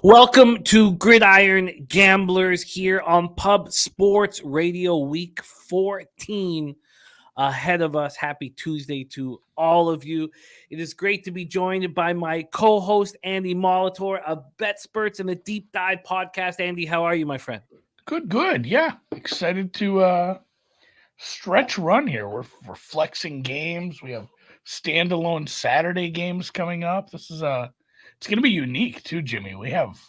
Welcome to Gridiron Gamblers here on Pub Sports Radio Week 14 ahead of us. Happy Tuesday to all of you. It is great to be joined by my co-host, Andy Molitor of BetSperts and the Deep Dive Podcast. Andy, how are you, my friend? Good. Yeah, excited to stretch run here. We're flexing games. We have standalone Saturday games coming up. This is it's going to be unique too, Jimmy. We have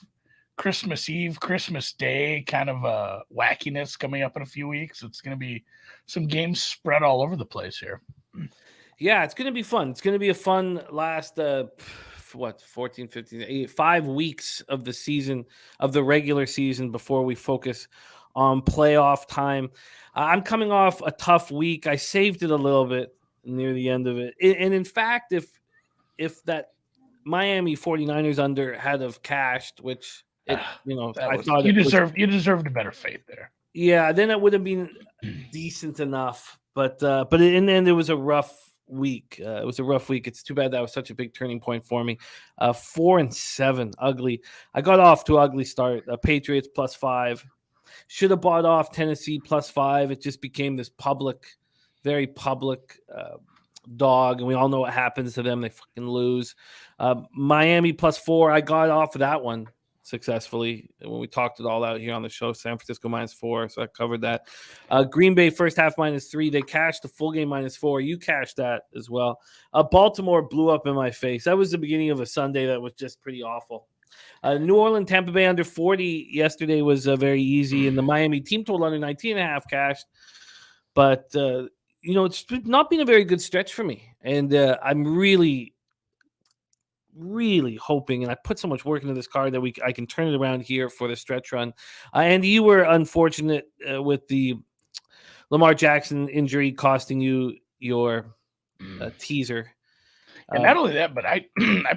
Christmas Eve, Christmas Day kind of wackiness coming up in a few weeks. It's going to be some games spread all over the place here. Yeah, it's going to be fun. It's going to be a fun last 14, 15, 5 weeks of the season, of the regular season before we focus on playoff time. I'm coming off a tough week. I saved it a little bit near the end of it. And in fact, if that Miami 49ers under had have cashed, which I thought you deserved a better fate there. Yeah, then it would have been decent enough. But in the end, it was a rough week. It was a rough week. It's too bad that was such a big turning point for me. 4-7, ugly. I got off to an ugly start. Patriots +5. Should have bought off Tennessee +5. It just became this very public dog, and we all know what happens to them. They fucking lose. Miami +4. I got off of that one successfully when we talked it all out here on the show. San Francisco -4, so I covered that. Green Bay first half -3. They cashed the full game -4. You cashed that as well. Baltimore blew up in my face. That was the beginning of a Sunday that was just pretty awful. New Orleans Tampa Bay under 40 yesterday was very easy, and the Miami team total under 19.5 cashed. But it's not been a very good stretch for me, and I'm really hoping, and I put so much work into this card that I can turn it around here for the stretch run. Andy, you were unfortunate with the Lamar Jackson injury costing you your teaser. And not only that, but I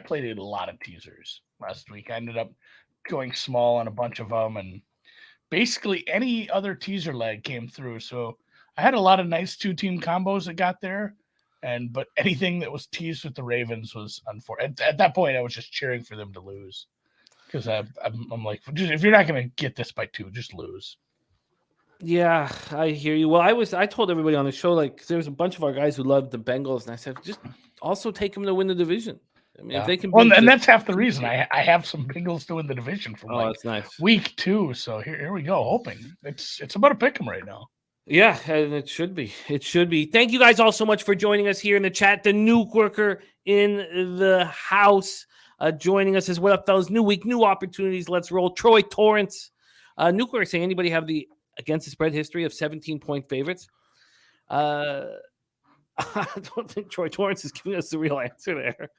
played a lot of teasers last week. I ended up going small on a bunch of them, and basically any other teaser leg came through. So I had a lot of nice 2-team combos that got there. But anything that was teased with the Ravens was unfortunate. At that point, I was just cheering for them to lose because I'm like, if you're not going to get this by 2, just lose. Yeah, I hear you. Well, I told everybody on the show, like, there was a bunch of our guys who loved the Bengals, and I said, just also take them to win the division. I mean, if they can. Well, and that's half the reason. I have some Bengals to win the division from that's nice. week 2. So here we go. Hoping it's about to pick them right now. Yeah, and it should be. It should be. Thank you guys all so much for joining us here in the chat. The Nuke Worker in the house joining us as well. Up, fellas. New week, new opportunities. Let's roll. Troy Torrance. Nuke Worker saying, anybody have the against the spread history of 17-point favorites? I don't think Troy Torrance is giving us the real answer there.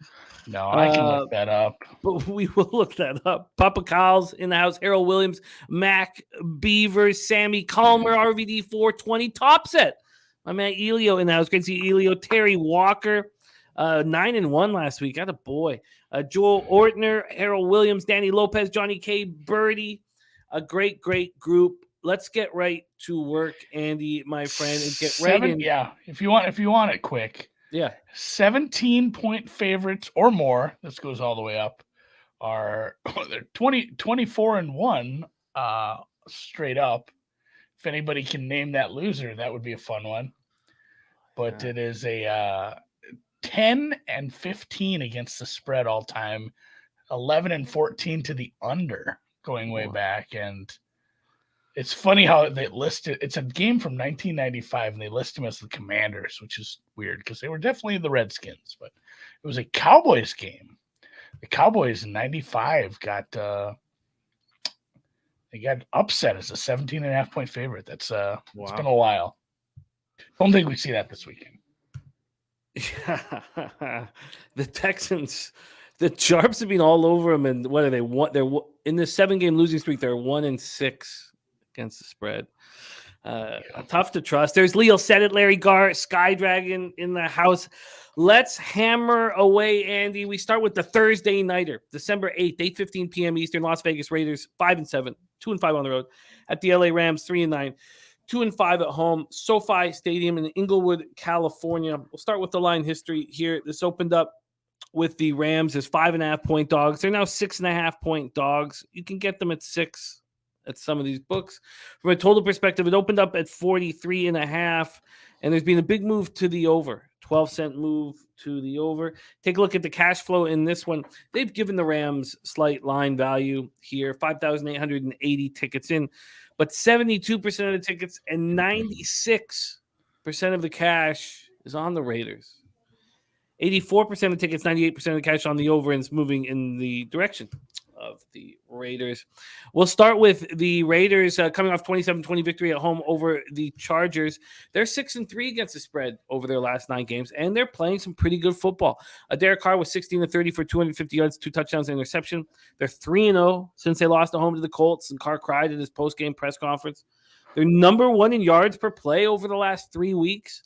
No, I can look that up. But we will look that up. Papa Kyle's in the house. Harold Williams, Mac Beavers, Sammy Calmer, RVD 420, top set. My man Elio in the house. Great to see Elio. Terry Walker, 9-1 last week. Got a boy. Joel Ortner, Harold Williams, Danny Lopez, Johnny K. Birdie. A great group. Let's get right to work, Andy, my friend, and get right in. Yeah, if you want it quick. Yeah. 17-point favorites or more, this goes all the way up, are they're 24-1 straight up. If anybody can name that loser, that would be a fun one. But It is a 10-15 against the spread all time, 11-14 to the under going way back. And it's funny how they listed it's a game from 1995 and they list them as the Commanders, which is weird because they were definitely the Redskins, but it was a Cowboys game. The Cowboys in 95 got upset as a 17.5-point favorite. That's It's been a while. Don't think we see that this weekend. Yeah. The Texans, the Sharps have been all over them, and what are they? They're in the 7-game losing streak. They're 1-6 against the spread. Tough to trust. There's Leo said it, Larry Gar, Sky Dragon in the house. Let's hammer away, Andy. We start with the Thursday nighter, December 8th, 8:15 p.m. Eastern. Las Vegas Raiders 5-7, 2-5 on the road. At the LA Rams 3-9, 2-5 at home. SoFi Stadium in Inglewood, California. We'll start with the line history here. This opened up with the Rams as 5.5-point dogs. They're now 6.5-point dogs. You can get them at 6 at some of these books. From a total perspective, it opened up at 43.5, and there's been a big move to the over, 12-cent move to the over. Take a look at the cash flow in this one. They've given the Rams slight line value here, 5,880 tickets in, but 72% of the tickets and 96% of the cash is on the Raiders. 84% of the tickets, 98% of the cash on the over, and it's moving in the direction of the Raiders. We'll start with the Raiders coming off 27-20 victory at home over the Chargers. They're 6-3 against the spread over their last 9 games, and they're playing some pretty good football. Derek Carr was 16-30 for 250 yards, 2 touchdowns, and interception. They're 3-0 since they lost at home to the Colts, and Carr cried at his post-game press conference. They're number 1 in yards per play over the last 3 weeks.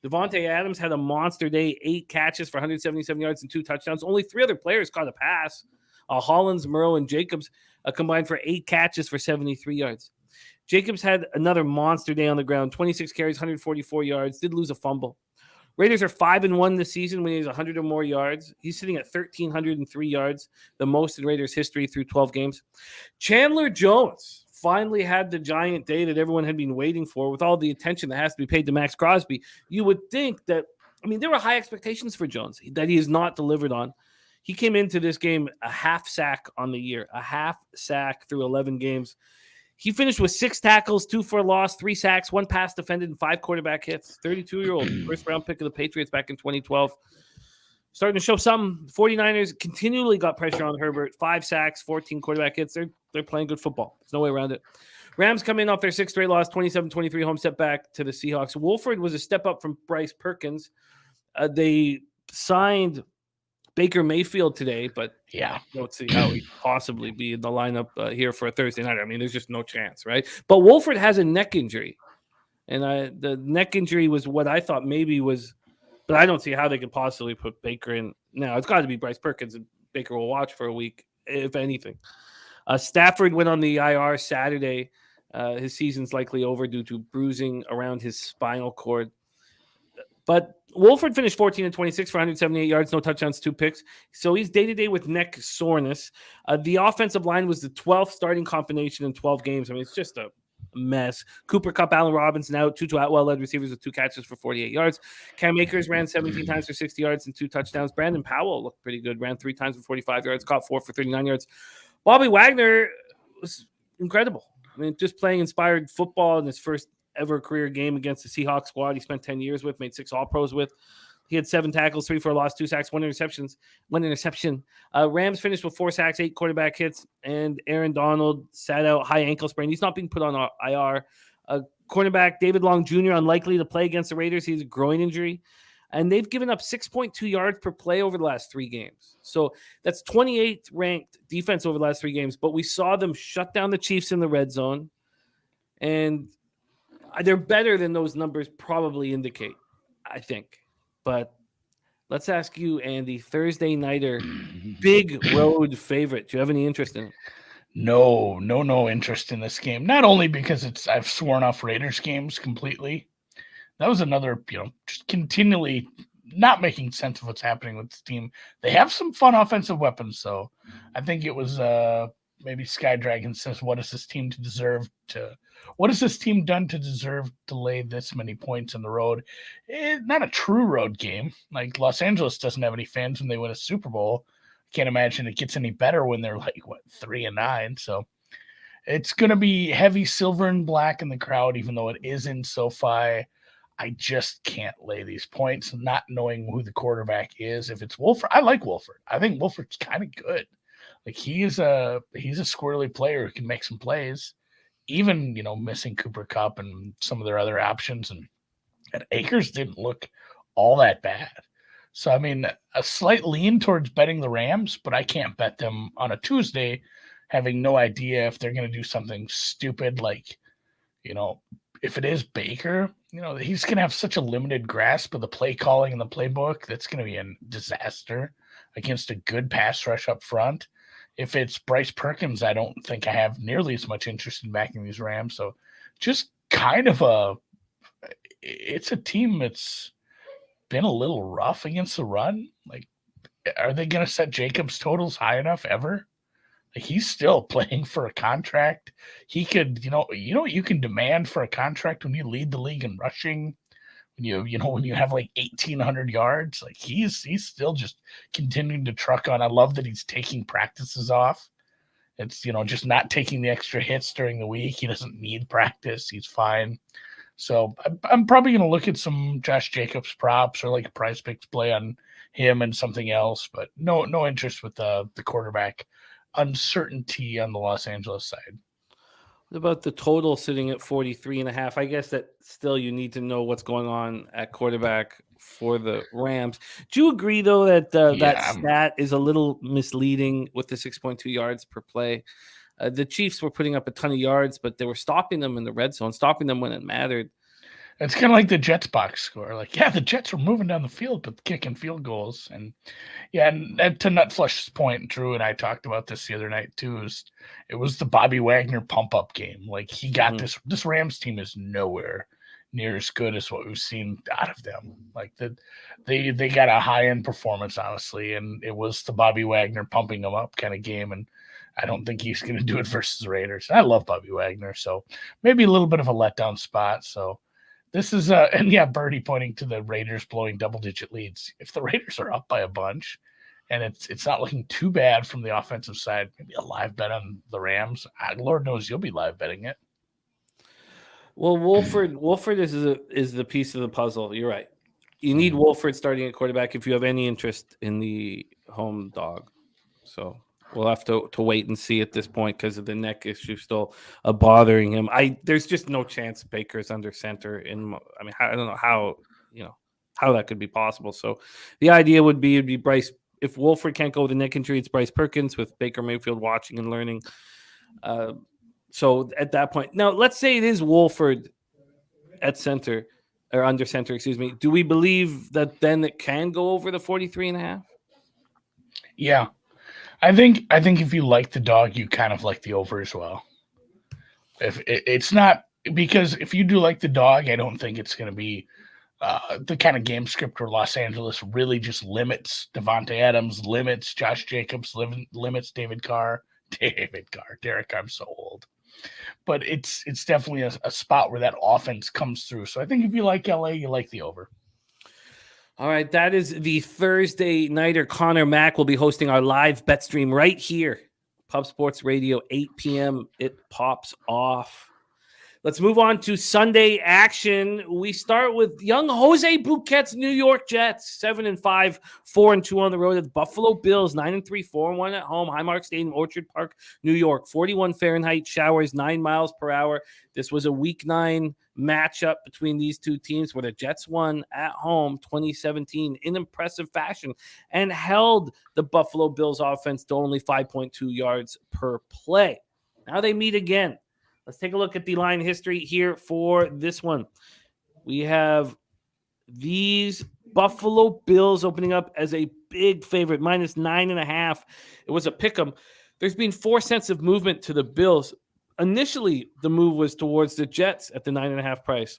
Devontae Adams had a monster day, 8 catches for 177 yards and 2 touchdowns. Only 3 other players caught a pass. Hollins, Murrow, and Jacobs combined for 8 catches for 73 yards. Jacobs had another monster day on the ground, 26 carries, 144 yards, did lose a fumble. Raiders are 5-1 this season when he has 100 or more yards. He's sitting at 1,303 yards, the most in Raiders history through 12 games. Chandler Jones finally had the giant day that everyone had been waiting for with all the attention that has to be paid to Max Crosby. You would think that, there were high expectations for Jones that he has not delivered on. He came into this game a half sack on the year, a half sack through 11 games. He finished with 6 tackles, 2 for a loss, 3 sacks, 1 pass defended, and 5 quarterback hits. 32-year-old first-round pick of the Patriots back in 2012. Starting to show something. 49ers continually got pressure on Herbert. 5 sacks, 14 quarterback hits. They're playing good football. There's no way around it. Rams come in off their 6th straight loss, 27-23 home setback to the Seahawks. Wolford was a step up from Bryce Perkins. They signed Baker Mayfield today, but I don't see how he possibly be in the lineup here for a Thursday night. There's just no chance, right? But Wolford has a neck injury, and the neck injury was what I thought maybe was, but I don't see how they could possibly put Baker in. Now, it's got to be Bryce Perkins, and Baker will watch for a week, if anything. Stafford went on the IR Saturday. His season's likely over due to bruising around his spinal cord. But Wolford finished 14-26 for 178 yards, no touchdowns, 2 picks. So he's day-to-day with neck soreness. The offensive line was the 12th starting combination in 12 games. It's just a mess. Cooper Kupp, Allen Robinson out. Tutu Atwell led receivers with 2 catches for 48 yards. Cam Akers ran 17 times for 60 yards and 2 touchdowns. Brandon Powell looked pretty good. Ran 3 times for 45 yards, caught 4 for 39 yards. Bobby Wagner was incredible. Just playing inspired football in his first ever career game against the Seahawks squad he spent 10 years with, made 6 All-Pros with. He had 7 tackles, 3 for a loss, 2 sacks, 1 interception. Rams finished with 4 sacks, 8 quarterback hits, and Aaron Donald sat out, high ankle sprain. He's not being put on IR. Cornerback David Long Jr. unlikely to play against the Raiders. He's a groin injury. And they've given up 6.2 yards per play over the last 3 games. So that's 28th ranked defense over the last 3 games. But we saw them shut down the Chiefs in the red zone. And they're better than those numbers probably indicate, I think. But let's ask you, Andy, Thursday nighter, big road favorite. Do you have any interest in it? No interest in this game. Not only because I've sworn off Raiders games completely. That was another, just continually not making sense of what's happening with this team. They have some fun offensive weapons, so I think it was maybe Sky Dragon says, what has this team done to deserve to lay this many points on the road? Not a true road game. Like Los Angeles doesn't have any fans when they win a Super Bowl. Can't imagine it gets any better when they're 3-9. So it's going to be heavy silver and black in the crowd, even though it is in SoFi. I just can't lay these points, not knowing who the quarterback is. If it's Wolford, I like Wolford. I think Wolford's kind of good. Like he's a squirrely player who can make some plays, even missing Cooper Kupp and some of their other options. And Akers didn't look all that bad. So a slight lean towards betting the Rams, but I can't bet them on a Tuesday, having no idea if they're going to do something stupid like, if it is Baker, he's going to have such a limited grasp of the play calling and the playbook. That's going to be a disaster against a good pass rush up front. If it's Bryce Perkins, I don't think I have nearly as much interest in backing these Rams. So just kind of it's a team that's been a little rough against the run. Like are they going to set Jacobs totals high enough ever? Like, he's still playing for a contract. He could, what you can demand for a contract when you lead the league in rushing, when you have like 1,800 yards. Like, he's still just continuing to truck on. I love that he's taking practices off. It's, just not taking the extra hits during the week. He doesn't need practice. He's fine. So I'm probably going to look at some Josh Jacobs props or like a Prize Picks play on him and something else, but no interest with the quarterback uncertainty on the Los Angeles side. What about the total sitting at 43.5? I guess that still you need to know what's going on at quarterback for the Rams. Do you agree, though, that that stat is a little misleading with the 6.2 yards per play? The Chiefs were putting up a ton of yards, but they were stopping them in the red zone, stopping them when it mattered. It's kind of like the Jets box score. Like, yeah, the Jets were moving down the field, but kicking field goals. And yeah, and to Nutflush's point, Drew and I talked about this the other night too. It was the Bobby Wagner pump up game. Like, he got this Rams team is nowhere near as good as what we've seen out of them. Like, they got a high end performance, honestly, and it was the Bobby Wagner pumping them up kind of game. And I don't think he's going to do it versus the Raiders. I love Bobby Wagner, so maybe a little bit of a letdown spot. So this is and yeah, Birdie pointing to the Raiders blowing double-digit leads. If the Raiders are up by a bunch, and it's not looking too bad from the offensive side, maybe a live bet on the Rams. Lord knows you'll be live betting it. Well, Wolford is the piece of the puzzle. You're right. You need Wolford starting at quarterback if you have any interest in the home dog. So we'll have to wait and see at this point because of the neck issue still bothering him. There's just no chance Baker's under center. I don't know how that could be possible. So the idea would be Bryce. If Wolford can't go with a neck injury, it's Bryce Perkins with Baker Mayfield watching and learning. So at that point, now let's say it is Wolford at center or under center, excuse me. Do we believe that then it can go over the 43.5? Yeah. I think if you like the dog, you kind of like the over as well. If it's not, because if you do like the dog, I don't think it's going to be the kind of game script where Los Angeles really just limits Devontae Adams, limits Josh Jacobs, limits Derek Carr. I'm so old. But it's definitely a spot where that offense comes through. So I think if you like LA, you like the over. All right, that is the Thursday nighter. Connor Mack will be hosting our live bet stream right here. Pub Sports Radio, 8 p.m. It pops off. Let's move on to Sunday action. We start with young Jose Bouquet's New York Jets, 7-5, 4-2 on the road at the Buffalo Bills, 9-3, 4-1 at home. Highmark Stadium, Orchard Park, New York, 41 Fahrenheit, showers 9 miles per hour. This was a Week 9 matchup between these two teams where the Jets won at home 2017 in impressive fashion and held the Buffalo Bills offense to only 5.2 yards per play. Now they meet again. Let's take a look at the line history here for this one. We have these Buffalo Bills opening up as a big favorite, minus 9.5. It was a pick 'em. There's been 4 cents of movement to the Bills. Initially, the move was towards the Jets at the 9.5 price.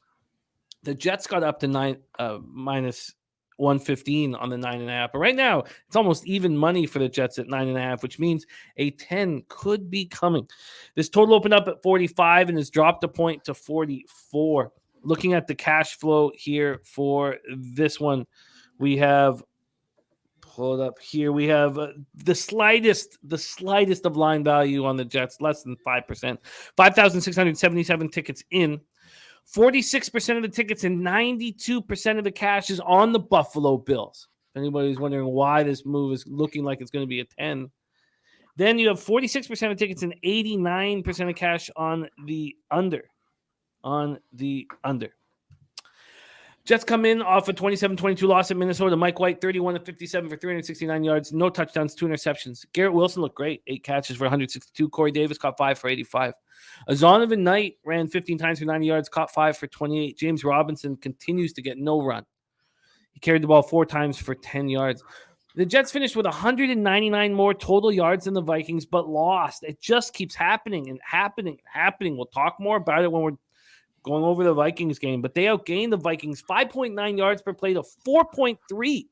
The Jets got up to minus 115 on the 9.5. But right now, it's almost even money for the Jets at 9.5, which means a 10 could be coming. This total opened up at 45 and has dropped a point to 44. Looking at the cash flow here for this one, we have pulled up here. We have the slightest of line value on the Jets, less than 5%. 5,677 tickets in. 46% of the tickets and 92% of the cash is on the Buffalo Bills. If anybody's wondering why this move is looking like it's going to be a 10. Then you have 46% of tickets and 89% of cash on the under. Jets come in off a 27-22 loss at Minnesota. Mike White, 31-57 for 369 yards, no touchdowns, 2 interceptions. Garrett Wilson looked great, 8 catches for 162. Corey Davis caught 5 for 85. Zonovan Knight ran 15 times for 90 yards, caught 5 for 28. James Robinson continues to get no run. He carried the ball 4 times for 10 yards. The Jets finished with 199 more total yards than the Vikings, but lost. It just keeps happening and happening. We'll talk more about it when we're going over the Vikings game, but they outgained the Vikings 5.9 yards per play to 4.3.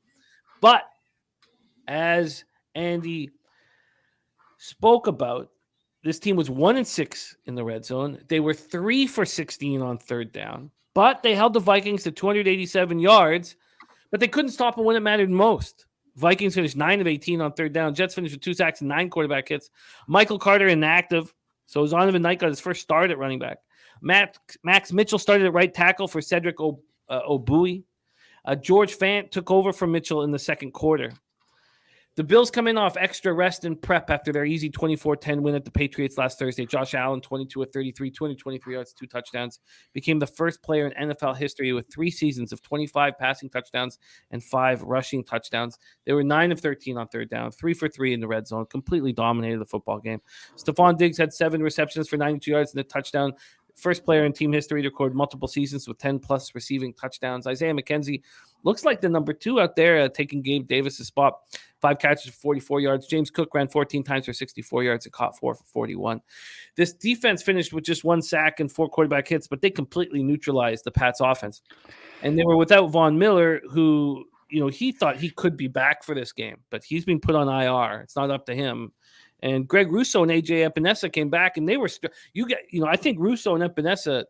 But as Andy spoke about, this team was 1-6 in the red zone. They were 3 for 16 on third down, but they held the Vikings to 287 yards, but they couldn't stop them when it mattered most. Vikings finished 9 of 18 on third down. Jets finished with 2 sacks and 9 quarterback hits. Michael Carter inactive, so Zonovan Knight got his first start at running back. Max Mitchell started at right tackle for Cedric Obui. George Fant took over from Mitchell in the second quarter. The Bills come in off extra rest and prep after their easy 24-10 win at the Patriots last Thursday. Josh Allen, 22 of 33, 223 yards, 2 touchdowns, became the first player in NFL history with 3 seasons of 25 passing touchdowns and 5 rushing touchdowns. They were 9 of 13 on third down, 3 for 3 in the red zone, completely dominated the football game. Stephon Diggs had 7 receptions for 92 yards and a touchdown. First player in team history to record multiple seasons with 10-plus receiving touchdowns. Isaiah McKenzie looks like the number 2 out there, taking Gabe Davis' spot. 5 catches for 44 yards. James Cook ran 14 times for 64 yards and caught 4 for 41. This defense finished with just 1 sack and 4 quarterback hits, but they completely neutralized the Pats' offense. And they were without Von Miller, who, he thought he could be back for this game, but he's been put on IR. It's not up to him. And Greg Russo and AJ Epinesa came back, and they were I think Russo and Epinesa,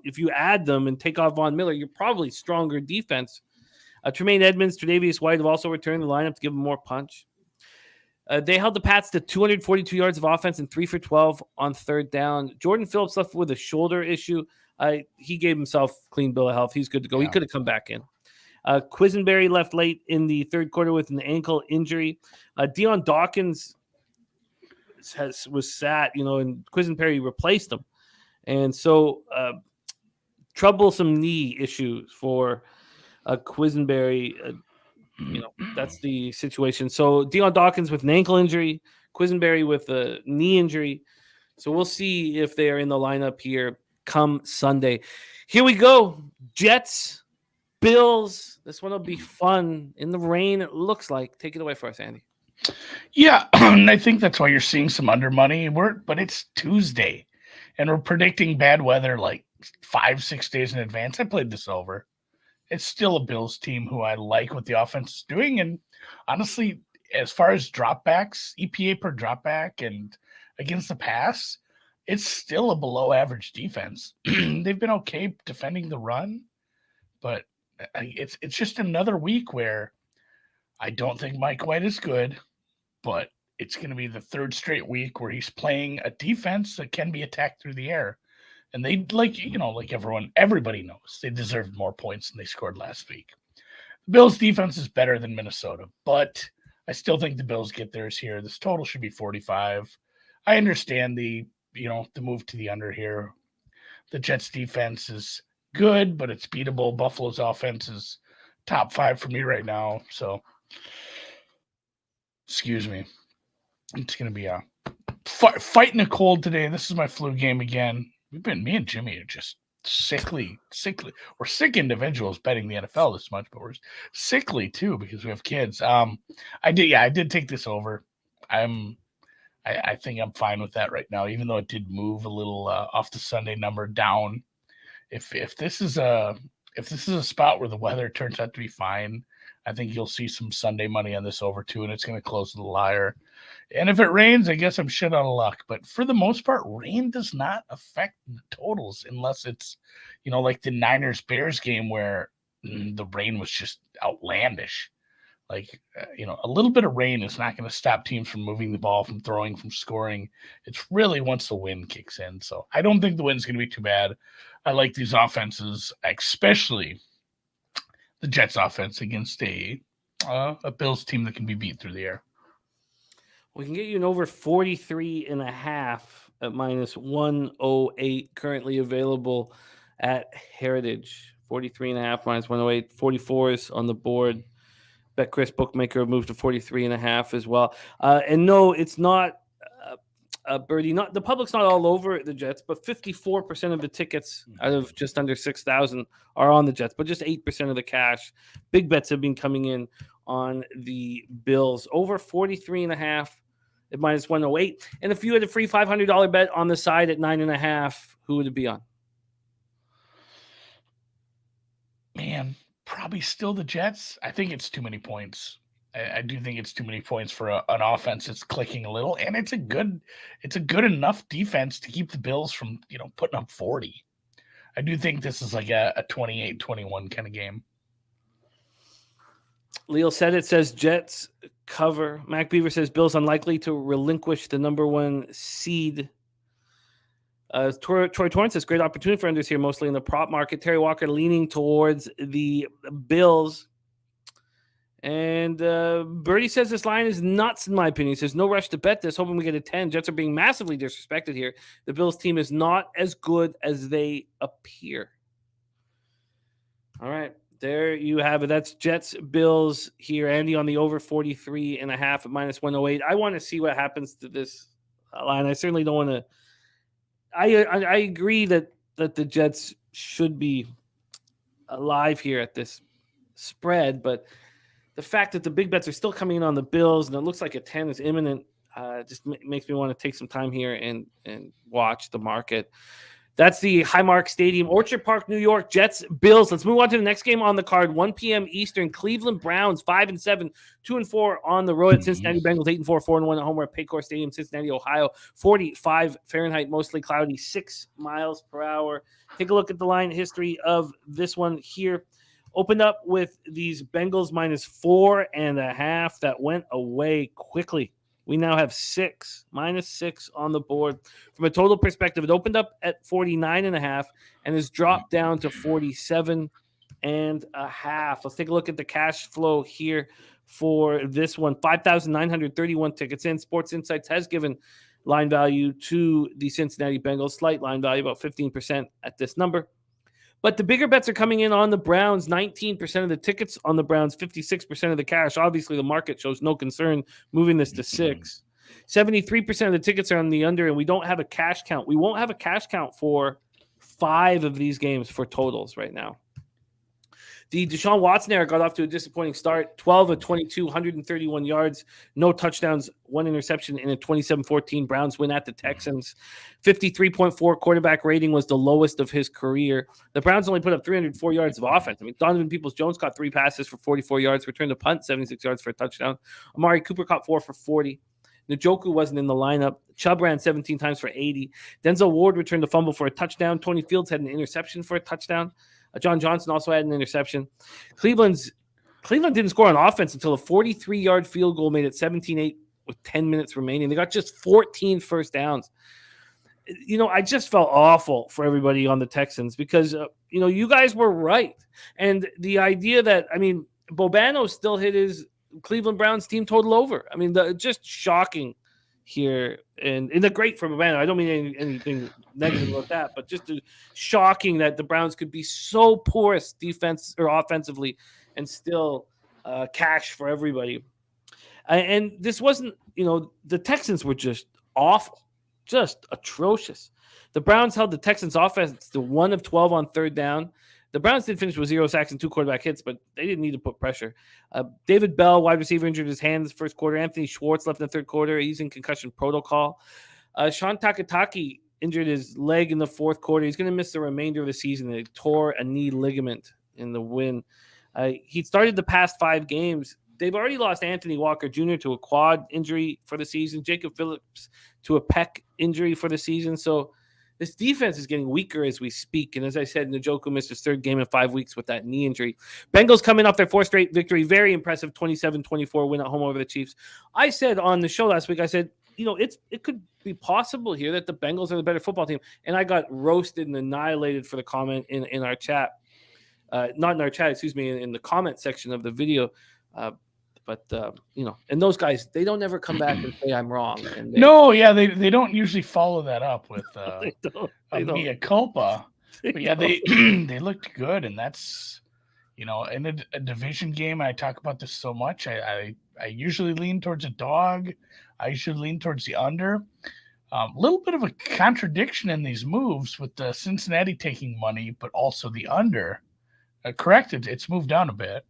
if you add them and take off Von Miller, you're probably stronger defense. Tremaine Edmonds, Tre'Davious White have also returned the lineup to give them more punch. They held the Pats to 242 yards of offense and 3 for 12 on third down. Jordan Phillips left with a shoulder issue. He gave himself clean bill of health. He's good to go. Yeah. He could have come back in. Quisenberry left late in the third quarter with an ankle injury. Deion Dawkins was sat, and Quisenberry replaced him. And so troublesome knee issues for Quisenberry. That's the situation. So Deion Dawkins with an ankle injury, Quisenberry with a knee injury. So we'll see if they are in the lineup here come Sunday. Here we go. Jets, Bills. This one will be fun in the rain, it looks like. Take it away for us, Andy. Yeah, I think that's why you're seeing some under money. But it's Tuesday, and we're predicting bad weather like 5-6 days in advance. I played this over. It's still a Bills team who I like what the offense is doing. And honestly, as far as dropbacks, EPA per dropback and against the pass, it's still a below average defense. They've been okay defending the run, but it's just another week where I don't think Mike White is good, but it's going to be the 3rd straight week where he's playing a defense that can be attacked through the air. And they, like everybody knows, they deserved more points than they scored last week. The Bills' defense is better than Minnesota, but I still think the Bills get theirs here. This total should be 45. I understand the move to the under here. The Jets' defense is good, but it's beatable. Buffalo's offense is top 5 for me right now. So, excuse me. It's going to be a fighting a cold today. This is my flu game again. Me and Jimmy are just sickly. We're sick individuals betting the NFL this much, but we're sickly too because we have kids. I did take this over. I think I'm fine with that right now, even though it did move a little off the Sunday number down. If this is a spot where the weather turns out to be fine, I think you'll see some Sunday money on this over too, and it's going to close a little higher. And if it rains, I guess I'm shit out of luck. But for the most part, rain does not affect the totals unless it's, like the Niners-Bears game where the rain was just outlandish. Like, a little bit of rain is not going to stop teams from moving the ball, from throwing, from scoring. It's really once the wind kicks in. So I don't think the wind's going to be too bad. I like these offenses, especially the Jets offense against a Bills team that can be beat through the air. We can get you an over 43.5 at -108, currently available at Heritage. 43.5 -108, 44 is on the board. BetCris bookmaker moved to 43.5 as well. And no, it's not Birdie. Not the public's not all over the Jets, but 54% of the tickets out of just under 6,000 are on the Jets, but just 8% of the cash. Big bets have been coming in on the Bills. Over 43.5 at -108. And if you had a free $500 bet on the side at 9.5, who would it be on? Man, probably still the Jets. I think it's too many points. I do think it's too many points for an offense that's clicking a little, and it's a good enough defense to keep the Bills from putting up 40. I do think this is like a 28-21 kind of game. Leo said it, says Jets cover. Mac Beaver says Bills unlikely to relinquish the number 1 seed. Troy Torrance says great opportunity for unders here, mostly in the prop market. Terry Walker leaning towards the Bills. And Birdie says this line is nuts, in my opinion. He says no rush to bet this, hoping we get a 10. Jets are being massively disrespected here. The Bills team is not as good as they appear. All right, there you have it. That's Jets Bills here. Andy on the over 43.5 at -108. I want to see what happens to this line. I certainly don't want to. I agree that the Jets should be alive here at this spread, but the fact that the big bets are still coming in on the Bills and it looks like a 10 is imminent just makes me want to take some time here and watch the market. That's the Highmark Stadium, Orchard Park, New York, Jets, Bills. Let's move on to the next game on the card, 1 p.m. Eastern. Cleveland Browns, 5-7, 2-4 on the road at Cincinnati Bengals, 8-4, 4-1 at home at Paycor Stadium, Cincinnati, Ohio. 45 Fahrenheit, mostly cloudy, 6 miles per hour. Take a look at the line history of this one here. Opened up with these Bengals -4.5 that went away quickly. We now have -6 on the board. From a total perspective, it opened up at 49.5 and has dropped down to 47.5. Let's take a look at the cash flow here for this one. 5,931 tickets in. Sports Insights has given line value to the Cincinnati Bengals, slight line value, about 15% at this number. But the bigger bets are coming in on the Browns. 19% of the tickets on the Browns, 56% of the cash. Obviously, the market shows no concern moving this to 6. 73% of the tickets are on the under, and we don't have a cash count. We won't have a cash count for 5 of these games for totals right now. The Deshaun Watson era got off to a disappointing start. 12 of 22, 131 yards, no touchdowns, 1 interception in a 27-14 Browns win at the Texans. 53.4 quarterback rating was the lowest of his career. The Browns only put up 304 yards of offense. I mean, Donovan Peoples-Jones caught 3 passes for 44 yards, returned a punt, 76 yards for a touchdown. Amari Cooper caught 4 for 40. Njoku wasn't in the lineup. Chubb ran 17 times for 80. Denzel Ward returned a fumble for a touchdown. Tony Fields had an interception for a touchdown. John Johnson also had an interception. Cleveland didn't score on offense until a 43-yard field goal made it 17-8 with 10 minutes remaining. They got just 14 first downs. I just felt awful for everybody on the Texans because, you guys were right. And the idea that, Bobano still hit his Cleveland Browns team total over. Just shocking here. And the great for Bobano. I don't mean anything negative about that, but just shocking that the Browns could be so porous defense or offensively and still cash for everybody. And this wasn't, the Texans were just awful, just atrocious. The Browns held the Texans offense to 1 of 12 on third down. The Browns did finish with 0 sacks and 2 quarterback hits, but they didn't need to put pressure. David Bell, wide receiver, injured his hand in the first quarter. Anthony Schwartz left in the third quarter. He's in concussion protocol. Sean Takataki injured his leg in the fourth quarter. He's going to miss the remainder of the season. He tore a knee ligament in the win. He started the past 5 games. They've already lost Anthony Walker Jr. to a quad injury for the season, Jacob Phillips to a pec injury for the season. So this defense is getting weaker as we speak. And as I said, Njoku missed his 3rd game in 5 weeks with that knee injury. Bengals coming off their 4th straight victory. Very impressive 27-24 win at home over the Chiefs. I said on the show last week, I said, it could be possible here that the Bengals are the better football team. And I got roasted and annihilated for the comment in our chat. Not in our chat, excuse me, in the comment section of the video. And those guys, they don't ever come back and say I'm wrong. And they don't usually follow that up with they don't. mea culpa. But yeah, they looked good, and that's in a division game. I talk about this so much. I usually lean towards a dog. I usually lean towards the under. A little bit of a contradiction in these moves with the Cincinnati taking money, but also the under. Correct, it's moved down a bit.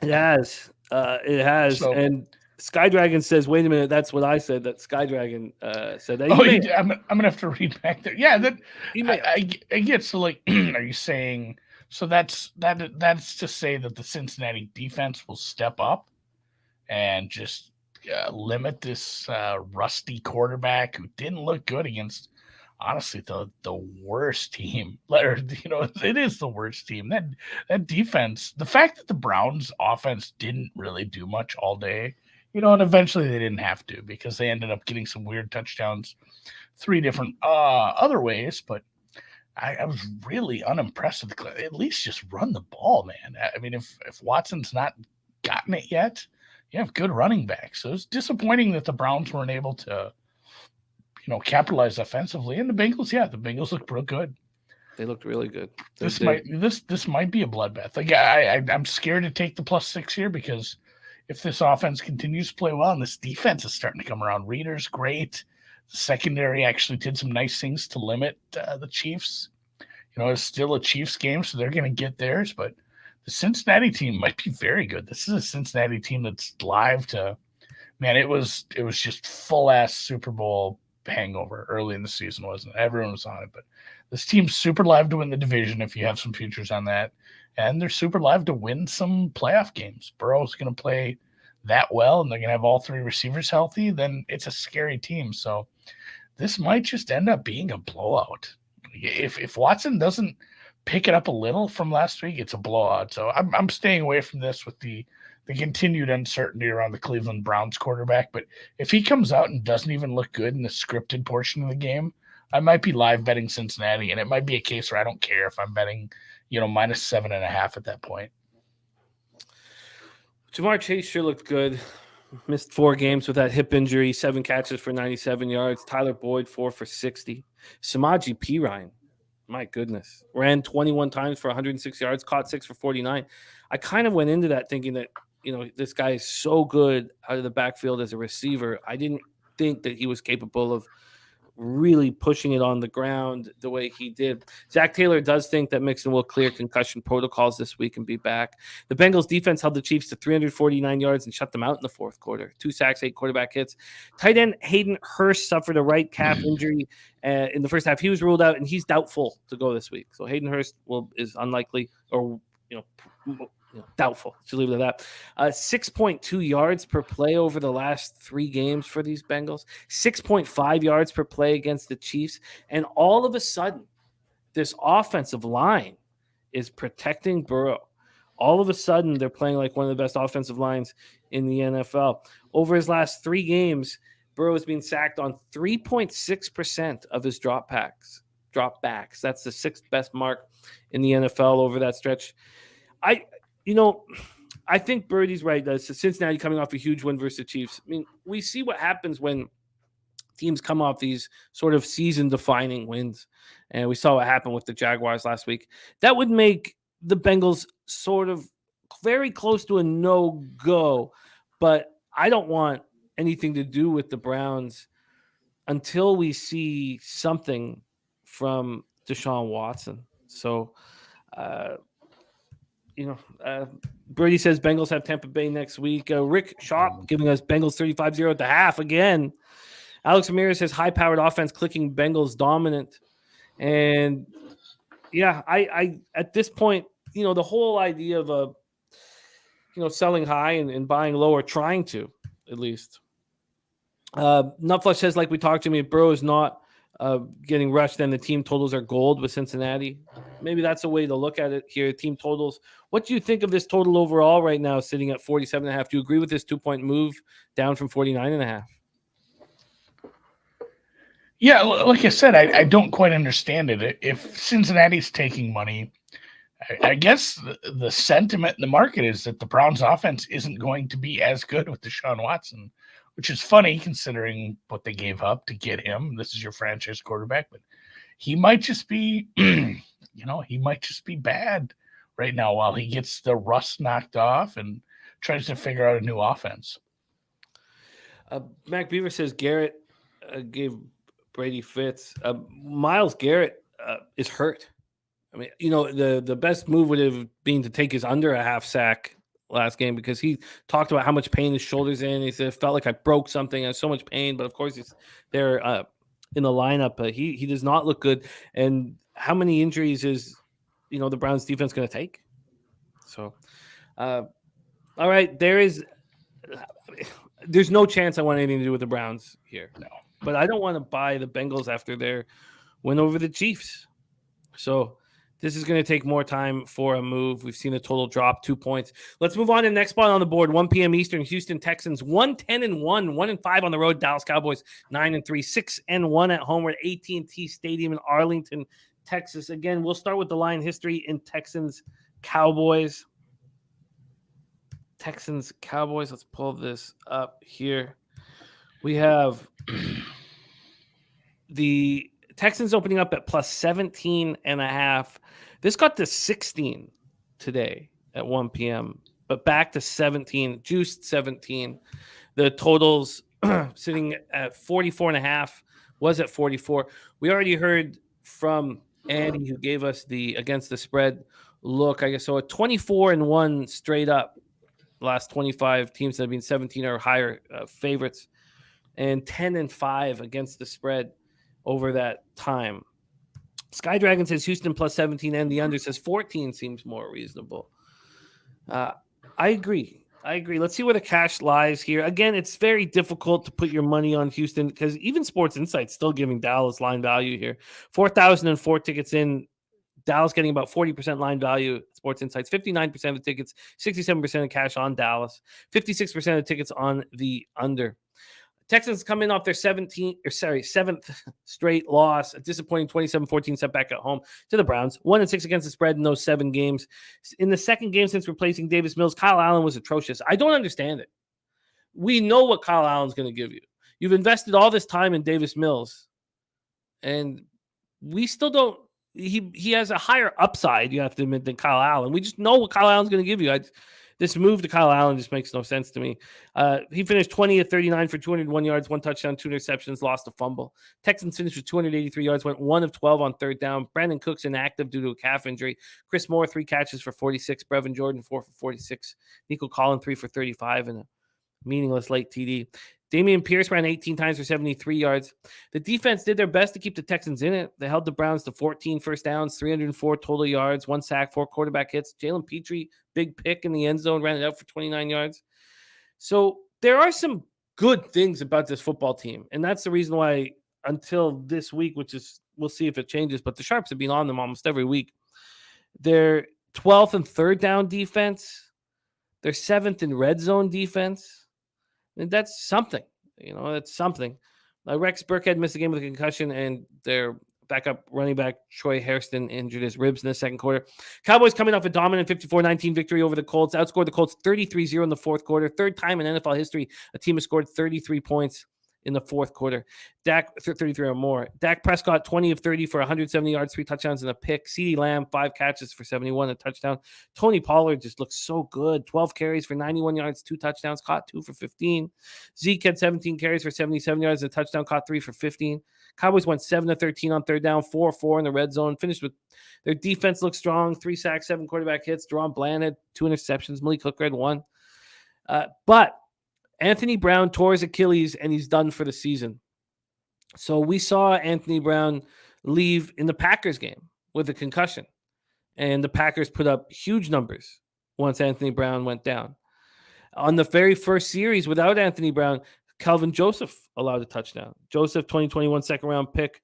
It has. So, and Sky Dragon says, wait a minute, that's what I said. That Sky Dragon said that. I'm going to have to read back there. Yeah, that I get. So, are you saying So that's to say that the Cincinnati defense will step up and just limit this rusty quarterback who didn't look good against, honestly, the worst team. Or, it is the worst team. That defense, the fact that the Browns offense didn't really do much all day, and eventually they didn't have to because they ended up getting some weird touchdowns 3 different other ways, but I was really unimpressed with at least just run the ball, man. I mean, if Watson's not gotten it yet, you have good running backs. So it's disappointing that the Browns weren't able to, capitalize offensively. And the Bengals looked real good. They looked really good. This might be a bloodbath. Like I'm scared to take the +6 here because if this offense continues to play well and this defense is starting to come around, Reader's great. The secondary actually did some nice things to limit the Chiefs. It's still a Chiefs game, so they're going to get theirs. But the Cincinnati team might be very good. This is a Cincinnati team that's live to, man, it was just full-ass Super Bowl hangover early in the season, wasn't it? Everyone was on it. But this team's super live to win the division if you have some futures on that. And they're super live to win some playoff games. Burrow's going to play that well, and they're going to have all 3 receivers healthy. Then it's a scary team. So this might just end up being a blowout. If Watson doesn't pick it up a little from last week, it's a blowout. So I'm staying away from this with the continued uncertainty around the Cleveland Browns quarterback. But if he comes out and doesn't even look good in the scripted portion of the game, I might be live betting Cincinnati, and it might be a case where I don't care if I'm betting, -7.5 at that point. Jamar Chase sure looked good. Missed 4 games with that hip injury, 7 catches for 97 yards. Tyler Boyd, 4 for 60. Samaje Perine, my goodness, ran 21 times for 106 yards, caught 6 for 49. I kind of went into that thinking that, this guy is so good out of the backfield as a receiver. I didn't think that he was capable of really pushing it on the ground the way he did. Zach Taylor does think that Mixon will clear concussion protocols this week and be back. The Bengals defense held the Chiefs to 349 yards and shut them out in the fourth quarter. 2 sacks, 8 quarterback hits. Tight end Hayden Hurst suffered a right calf injury in the first half. He was ruled out, and he's doubtful to go this week. So Hayden Hurst is unlikely, or doubtful. Should leave it at that. 6.2 yards per play over the last 3 games for these Bengals. 6.5 yards per play against the Chiefs. And all of a sudden, this offensive line is protecting Burrow. All of a sudden, they're playing like one of the best offensive lines in the NFL. Over his last 3 games, Burrow has been sacked on 3.6% of his dropbacks. That's the 6th best mark in the NFL over that stretch. I think Birdie's right. Cincinnati coming off a huge win versus the Chiefs. I mean, we see what happens when teams come off these sort of season-defining wins. And we saw what happened with the Jaguars last week. That would make the Bengals sort of very close to a no-go. But I don't want anything to do with the Browns until we see something from Deshaun Watson. So, Birdie says Bengals have Tampa Bay next week. Rick Schaub giving us Bengals 35-0 at the half again. Alex Ramirez says high-powered offense clicking Bengals dominant. And yeah, I at this point, the whole idea of selling high and buying low, or trying to at least. Nutflush says, like we talked to me, if Burrow is not getting rushed, then the team totals are gold with Cincinnati. Maybe that's a way to look at it here. Team totals. What do you think of this total overall right now, sitting at 47.5? Do you agree with this 2-point move down from 49.5? Yeah, like I said, I don't quite understand it. If Cincinnati's taking money, I guess the sentiment in the market is that the Browns offense isn't going to be as good with Deshaun Watson, which is funny considering what they gave up to get him. This is your franchise quarterback, but he might just be, he might just be bad right now while he gets the rust knocked off and tries to figure out a new offense. Mac Beaver says Garrett gave Brady fits. Myles Garrett is hurt. I mean, the best move would have been to take his under a half sack last game, because he talked about how much pain his shoulder's in. He said, it felt like I broke something. I had so much pain, but of course he's there in the lineup. He does not look good. And how many injuries is the Browns defense going to take. So, all right, there's no chance I want anything to do with the Browns here. No. But I don't want to buy the Bengals after their win over the Chiefs. So this is going to take more time for a move. We've seen the total drop 2 points. Let's move on to the next spot on the board. 1 p.m. Eastern. Houston Texans 1-10-1, 1-5 on the road. Dallas Cowboys 9-3, 6-1 at home. We're at AT&T Stadium in Arlington, Texas. Again, we'll start with the line history in Texans Cowboys. Texans Cowboys. Let's pull this up here. We have the Texans opening up at plus 17.5. This got to 16 today at 1 p.m., but back to 17, juiced 17. The totals sitting at 44.5, was at 44. We already heard from Andy, who gave us the against the spread look. I guess so. A 24-1 straight up. The last 25 teams that have been 17 or higher favorites, and 10-5 against the spread over that time. Sky Dragon says Houston plus 17, and the under says 14 seems more reasonable. I agree. Let's see where the cash lies here. Again, it's very difficult to put your money on Houston because even Sports Insight's still giving Dallas line value here. 4,004 tickets in. Dallas getting about 40% line value. Sports Insights, 59% of the tickets, 67% of cash on Dallas, 56% of the tickets on the under. Texans come in off their seventh straight loss, a disappointing 27-14 setback at home to the Browns. 1-6 against the spread in those 7 games. In the second game since replacing Davis Mills, Kyle Allen was atrocious. I don't understand it. We know what Kyle Allen's going to give you. You've invested all this time in Davis Mills, and we still don't. He has a higher upside, you have to admit, than Kyle Allen. We just know what Kyle Allen's going to give you. This move to Kyle Allen just makes no sense to me. He finished 20 of 39 for 201 yards, 1 touchdown, 2 interceptions, lost a fumble. Texans finished with 283 yards, went 1 of 12 on third down. Brandon Cooks inactive due to a calf injury. Chris Moore, 3 catches for 46. Brevin Jordan, 4 for 46. Nico Collin, 3 for 35, and a meaningless late TD. Damian Pierce ran 18 times for 73 yards. The defense did their best to keep the Texans in it. They held the Browns to 14 first downs, 304 total yards, 1 sack, 4 quarterback hits. Jalen Petrie, big pick in the end zone, ran it out for 29 yards. So there are some good things about this football team. And that's the reason why until this week, which is, we'll see if it changes, but the Sharps have been on them almost every week. Their 12th and third down defense, their 7th in red zone defense. And that's something, that's something. Rex Burkhead missed the game with a concussion, and their backup running back, Troy Hairston, injured his ribs in the second quarter. Cowboys coming off a dominant 54-19 victory over the Colts, outscored the Colts 33-0 in the fourth quarter. Third time in NFL history, a team has scored 33 points in the fourth quarter. 33 or more. Dak Prescott, 20 of 30 for 170 yards, 3 touchdowns and a pick. CeeDee Lamb, 5 catches for 71, a touchdown. Tony Pollard just looks so good. 12 carries for 91 yards, 2 touchdowns, caught 2 for 15. Zeke had 17 carries for 77 yards, a touchdown, caught 3 for 15. Cowboys went 7 of 13 on third down, 4-4 in the red zone. Finished with their defense looked strong. 3 sacks, 7 quarterback hits. Deron Bland had 2 interceptions. Malik Hooker had 1. But Anthony Brown tore his Achilles, and he's done for the season. So we saw Anthony Brown leave in the Packers game with a concussion, and the Packers put up huge numbers once Anthony Brown went down. On the very first series without Anthony Brown, Calvin Joseph allowed a touchdown. Joseph, 2021 second-round pick,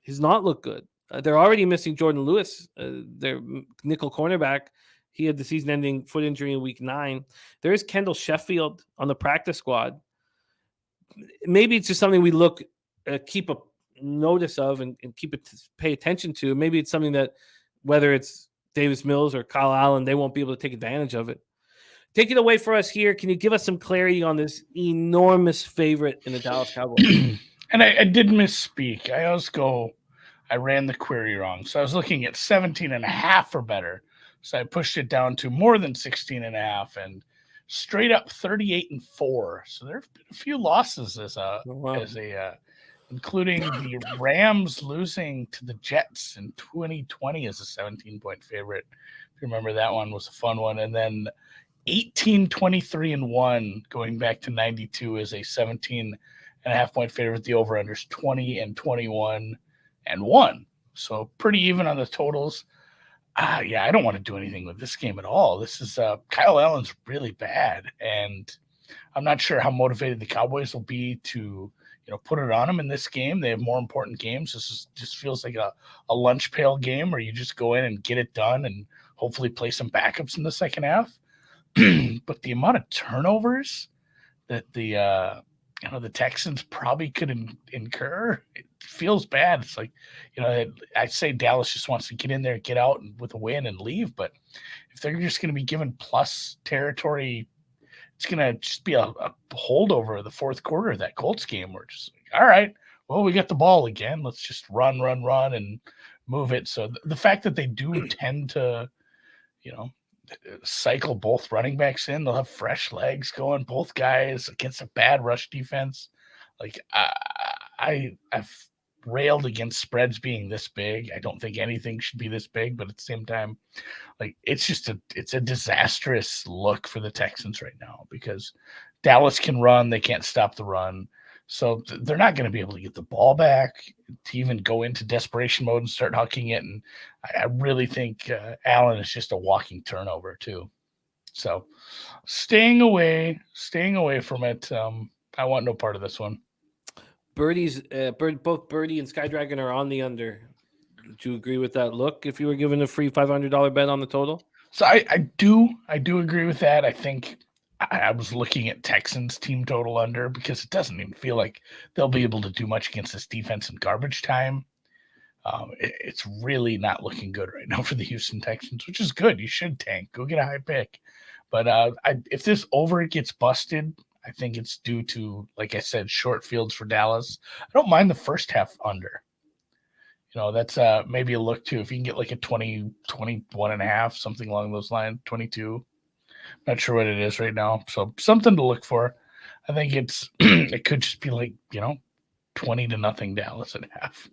has not looked good. They're already missing Jordan Lewis, their nickel cornerback. He had the season-ending foot injury in week 9. There is Kendall Sheffield on the practice squad. Maybe it's just something we keep a notice of and pay attention to. Maybe it's something that, whether it's Davis Mills or Kyle Allen, they won't be able to take advantage of it. Take it away for us here. Can you give us some clarity on this enormous favorite in the Dallas Cowboys? And I did misspeak. I ran the query wrong. So I was looking at 17.5 or better. So I pushed it down to more than 16.5 and straight up 38-4. So there have been a few losses including the Rams losing to the Jets in 2020 as a 17-point favorite. If you remember, that one was a fun one. And then 18-23-1 going back to 92 as a 17.5-point favorite. The over-unders 20-21-1. So pretty even on the totals. I don't want to do anything with this game at all. This is Kyle Allen's really bad, and I'm not sure how motivated the Cowboys will be to put it on them in this game. They have more important games. Just feels like a lunch pail game where you just go in and get it done and hopefully play some backups in the second half. But the amount of turnovers that the Texans probably could incur, it feels bad. It's like, I say Dallas just wants to get in there, get out with a win and leave. But if they're just going to be given plus territory, it's going to just be a holdover of the fourth quarter of that Colts game. We're just like, all right, well, we got the ball again. Let's just run and move it. So the fact that they do tend to, cycle both running backs in, they'll have fresh legs going, both guys against a bad rush defense. Like I've railed against spreads being this big. I don't think anything should be this big, but at the same time, like it's a disastrous look for the Texans right now because Dallas can run, they can't stop the run. So they're not going to be able to get the ball back to even go into desperation mode and start hucking it. And I really think Allen is just a walking turnover too. So staying away from it. I want no part of this one. Both Birdie and Sky Dragon are on the under. Would you agree with that look if you were given a free $500 bet on the total? So I do agree with that. I think I was looking at Texans team total under because it doesn't even feel like they'll be able to do much against this defense in garbage time. It's really not looking good right now for the Houston Texans, which is good. You should tank. Go get a high pick. But if this over gets busted, I think it's due to, like I said, short fields for Dallas. I don't mind the first half under. That's maybe a look too. If you can get like a 20, 21 and a half, something along those lines, 22. Not sure what it is right now. So something to look for. I think it could just be like, 20-0 Dallas at half.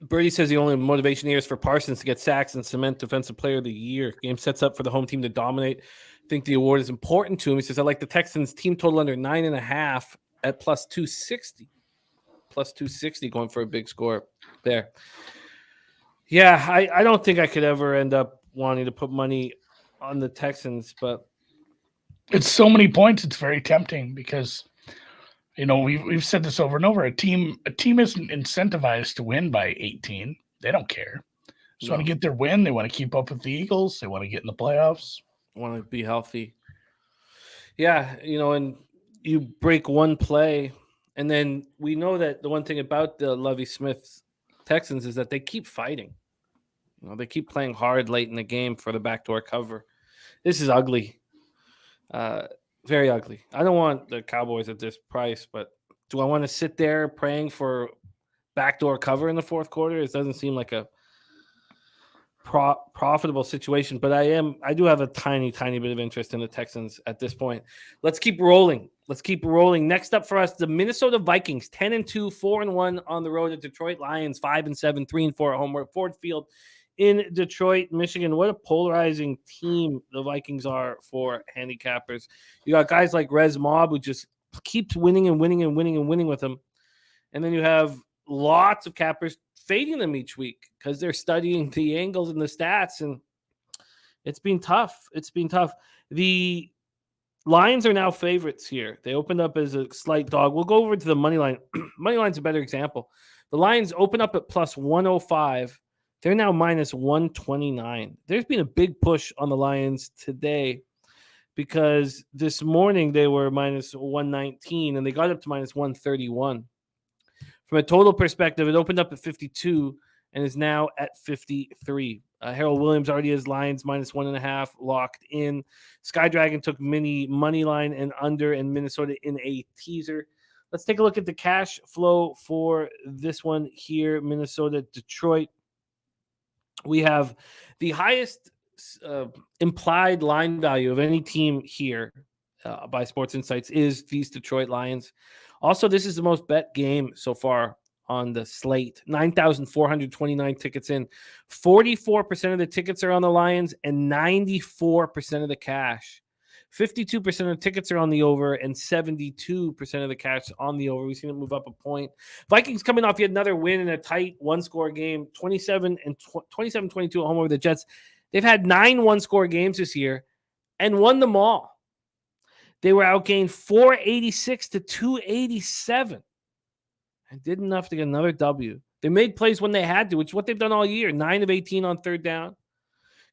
Birdie says the only motivation here is for Parsons to get sacks and cement Defensive Player of the Year. Game sets up for the home team to dominate. I think the award is important to him. He says, I like the Texans team total under 9.5 at plus 260. Plus 260 going for a big score there. Yeah, I don't think I could ever end up wanting to put money on the Texans, but it's so many points. It's very tempting because, we've said this over and over. A team isn't incentivized to win by 18. They don't care. Just want to get their win. They want to keep up with the Eagles. They want to get in the playoffs. Want to be healthy. Yeah, and you break one play, and then we know that the one thing about the Lovie Smith Texans is that they keep fighting. They keep playing hard late in the game for the backdoor cover. This is ugly. Very ugly. I don't want the Cowboys at this price, but do I want to sit there praying for backdoor cover in the fourth quarter? It doesn't seem like a profitable situation, but I do have a tiny bit of interest in the Texans at this point. Let's keep rolling. Next up for us, the Minnesota Vikings, 10-2, 4-1 on the road at Detroit Lions, 5-7, 3-4 at home. We're at Ford Field in Detroit, Michigan. What a polarizing team the Vikings are for handicappers. You got guys like Rez Mobb who just keeps winning with them. And then you have lots of cappers fading them each week because they're studying the angles and the stats, and it's been tough. The Lions are now favorites here. They opened up as a slight dog. We'll go over to the money line. Money line's a better example. The Lions open up at plus 105. They're now minus 129. There's been a big push on the Lions today because this morning they were minus 119 and they got up to minus 131. From a total perspective, it opened up at 52 and is now at 53. Harold Williams already has Lions minus 1.5 locked in. Sky Dragon took mini money line and under, and Minnesota in a teaser. Let's take a look at the cash flow for this one here, Minnesota, Detroit. We have the highest implied line value of any team here by Sports Insights is these Detroit Lions. Also, this is the most bet game so far on the slate. 9,429 tickets in. 44% of the tickets are on the Lions and 94% of the cash. 52% of tickets are on the over and 72% of the cash on the over. We've seen it move up a point. Vikings coming off yet another win in a tight one-score game, 27-22 at home over the Jets. They've had 9 one-score games this year and won them all. They were outgained 486 to 287 and did enough to get another W. They made plays when they had to, which is what they've done all year. 9 of 18 on third down.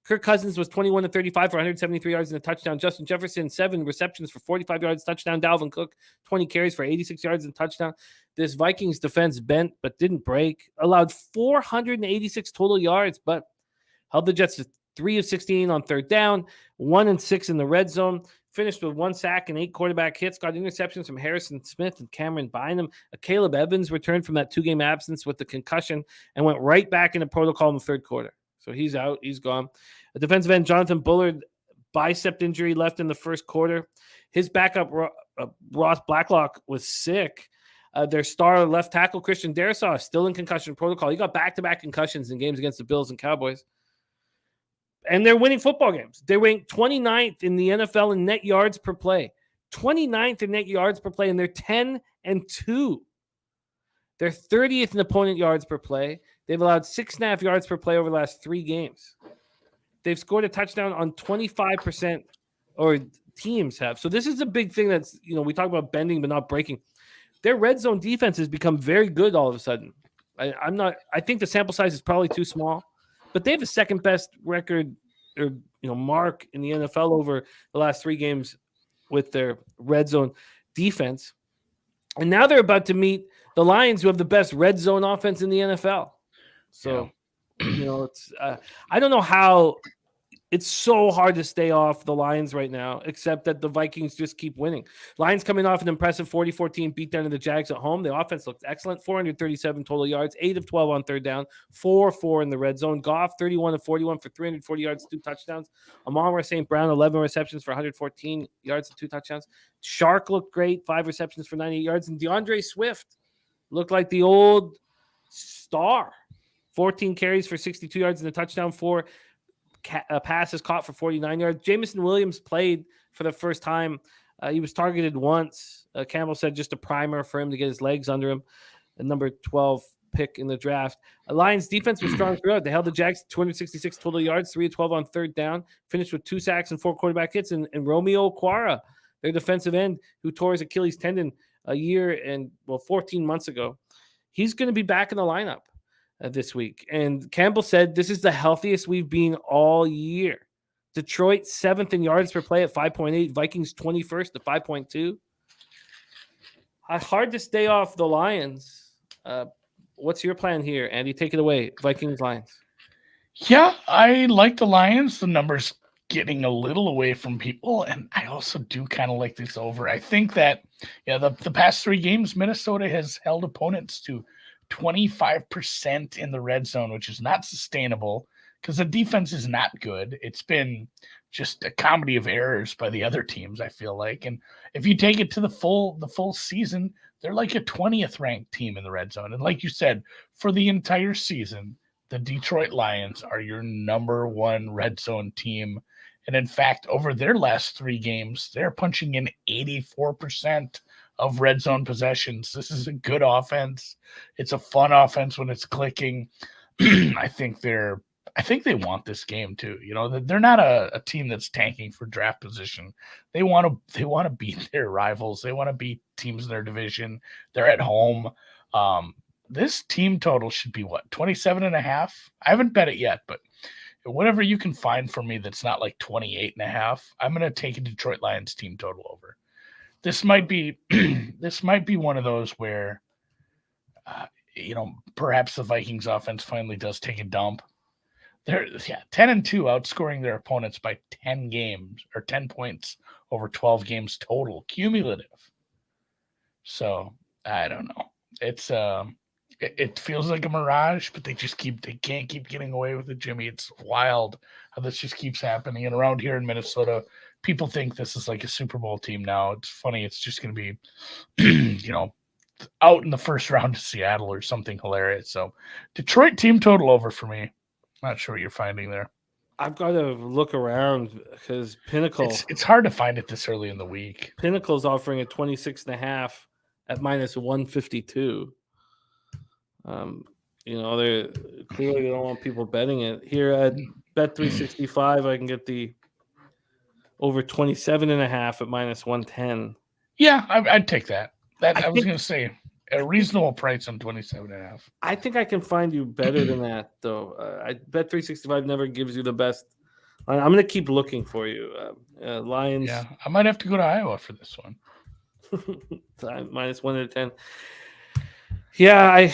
Kirk Cousins was 21 of 35 for 173 yards and a touchdown. Justin Jefferson, 7 receptions for 45 yards, touchdown. Dalvin Cook, 20 carries for 86 yards and touchdown. This Vikings defense bent but didn't break. Allowed 486 total yards, but held the Jets to 3 of 16 on third down, 1 and 6 in the red zone. Finished with 1 sack and 8 quarterback hits. Got interceptions from Harrison Smith and Cameron Bynum. Caleb Evans returned from that 2-game absence with the concussion and went right back into protocol in the third quarter. So he's out. He's gone. A defensive end, Jonathan Bullard, bicep injury left in the first quarter. His backup, Ross Blacklock, was sick. Their star left tackle, Christian Darrisaw, is still in concussion protocol. He got back-to-back concussions in games against the Bills and Cowboys. And they're winning football games. They ranked 29th in the NFL in net yards per play. 29th in net yards per play, and they're 10-2. They're 30th in opponent yards per play. They've allowed 6.5 yards per play over the last 3 games. They've scored a touchdown on 25%, or teams have. So this is a big thing that's, we talk about bending but not breaking. Their red zone defense has become very good all of a sudden. I think the sample size is probably too small, but they have the second best record or mark in the NFL over the last 3 games with their red zone defense. And now they're about to meet the Lions, who have the best red zone offense in the NFL. So, it's I don't know how it's so hard to stay off the Lions right now, except that the Vikings just keep winning. Lions coming off an impressive 40-14 beatdown of the Jags at home. The offense looked excellent, 437 total yards, 8 of 12 on third down, 4-4 in the red zone. Goff, 31 of 41 for 340 yards, 2 touchdowns. Amon St. Brown, 11 receptions for 114 yards and 2 touchdowns. Shark looked great, 5 receptions for 98 yards. And DeAndre Swift looked like the old star. 14 carries for 62 yards and a touchdown, 4 passes caught for 49 yards. Jamison Williams played for the first time. He was targeted once. Campbell said just a primer for him to get his legs under him. The number 12 pick in the draft. Lions defense was strong throughout. They held the Jags to 266 total yards, 3 of 12 on third down, finished with 2 sacks and 4 quarterback hits. And Romeo Okwara, their defensive end, who tore his Achilles tendon 14 months ago, he's going to be back in the lineup this week. And Campbell said this is the healthiest we've been all year. Detroit 7th in yards per play at 5.8. Vikings 21st at 5.2. Hard to stay off the Lions. What's your plan here, Andy? Take it away. Vikings, Lions. Yeah, I like the Lions. The numbers getting a little away from people, and I also do kind of like this over. I think that the past 3 games, Minnesota has held opponents to 25% in the red zone, which is not sustainable because the defense is not good. It's been just a comedy of errors by the other teams, I feel like. And if you take it to the full season, they're like a 20th ranked team in the red zone. And like you said, for the entire season, the Detroit Lions are your number 1 red zone team. And in fact, over their last 3 games, they're punching in 84% of red zone possessions. This is a good offense. It's a fun offense when it's clicking. I think they want this game too. They're not a team that's tanking for draft position. They want to beat their rivals. They want to beat teams in their division. They're at home. This team total should be 27.5. I haven't bet it yet, but whatever you can find for me that's not like 28.5, I'm going to take a Detroit Lions team total over. This might be one of those where, perhaps the Vikings offense finally does take a dump. They're 10-2, outscoring their opponents by 10 games or 10 points over 12 games total cumulative. So I don't know. It's it feels like a mirage, but they can't keep getting away with it, Jimmy. It's wild how this just keeps happening. And around here in Minnesota, people think this is like a Super Bowl team now. It's funny. It's just going to be, out in the first round to Seattle or something hilarious. So Detroit team total over for me. Not sure what you're finding there. I've got to look around because It's hard to find it this early in the week. Pinnacle's offering a 26.5 at minus 152. They clearly don't want people betting it. Here at Bet365, I can get the over 27.5 at minus 110. Yeah, I'd take that. I was going to say a reasonable price on 27.5. I think I can find you better than that, though. I Bet365 never gives you the best. I'm going to keep looking for you. Lions. Yeah, I might have to go to Iowa for this one. Minus 1 to 10. Yeah,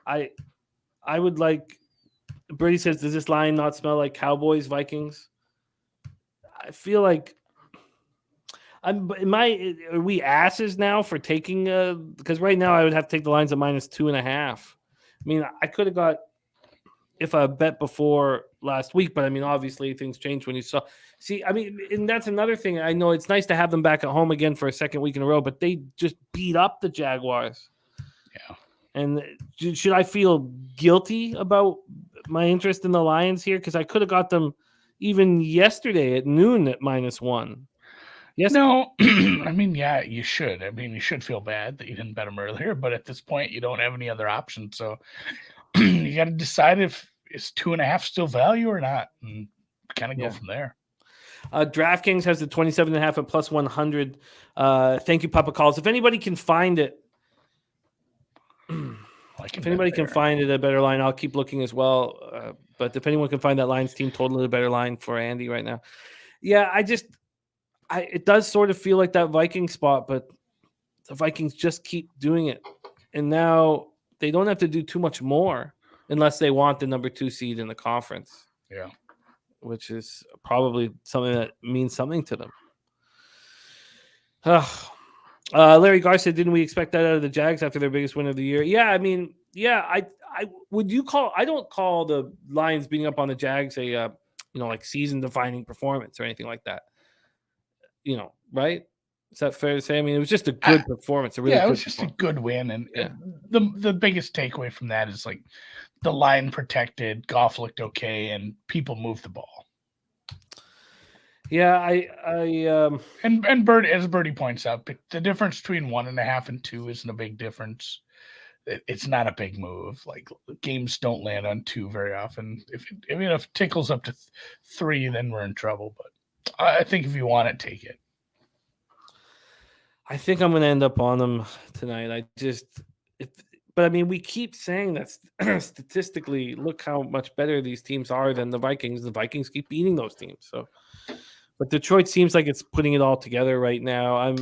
I would like. Brady says, does this line not smell like Cowboys Vikings? I feel like are we asses now for taking because right now I would have to take the lines at minus 2.5. I mean, I could have got if I bet before last week, but I mean, obviously things changed when you saw. See, I mean, and that's another thing. I know it's nice to have them back at home again for a second week in a row, but they just beat up the Jaguars. Yeah. And should I feel guilty about my interest in the Lions here? Because I could have got them even yesterday at noon at minus 1. Yes. No, I mean, yeah, you should. I mean, you should feel bad that you didn't bet them earlier, but at this point, you don't have any other options. So you got to decide if is 2.5 still value or not, and kind of go from there. DraftKings has the 27.5 at plus 100. Thank you, Papa Calls. If anybody can find it, if anybody can find it a better line, I'll keep looking as well. But if anyone can find that Lions team total at a better line for Andy right now, yeah, it does sort of feel like that Viking spot, but the Vikings just keep doing it, and now they don't have to do too much more unless they want the number 2 seed in the conference. Yeah, which is probably something that means something to them. Larry Gar said, didn't we expect that out of the Jags after their biggest win of the year? Yeah, I mean, yeah, I don't call the Lions beating up on the Jags a like season defining performance or anything like that. Right? Is that fair to say? I mean, it was just a good performance. It was just a good win, and the biggest takeaway from that is like the line protected, Goff looked okay, and people moved the ball. Yeah, and Bird, as Birdie points out, the difference between 1.5 and 2 isn't a big difference. It's not a big move. Like games don't land on 2 very often. If it tickles up to 3, then we're in trouble. But I think if you want it, take it. I think I'm going to end up on them tonight. But I mean, we keep saying that statistically, look how much better these teams are than the Vikings. The Vikings keep beating those teams. So, but Detroit seems like it's putting it all together right now.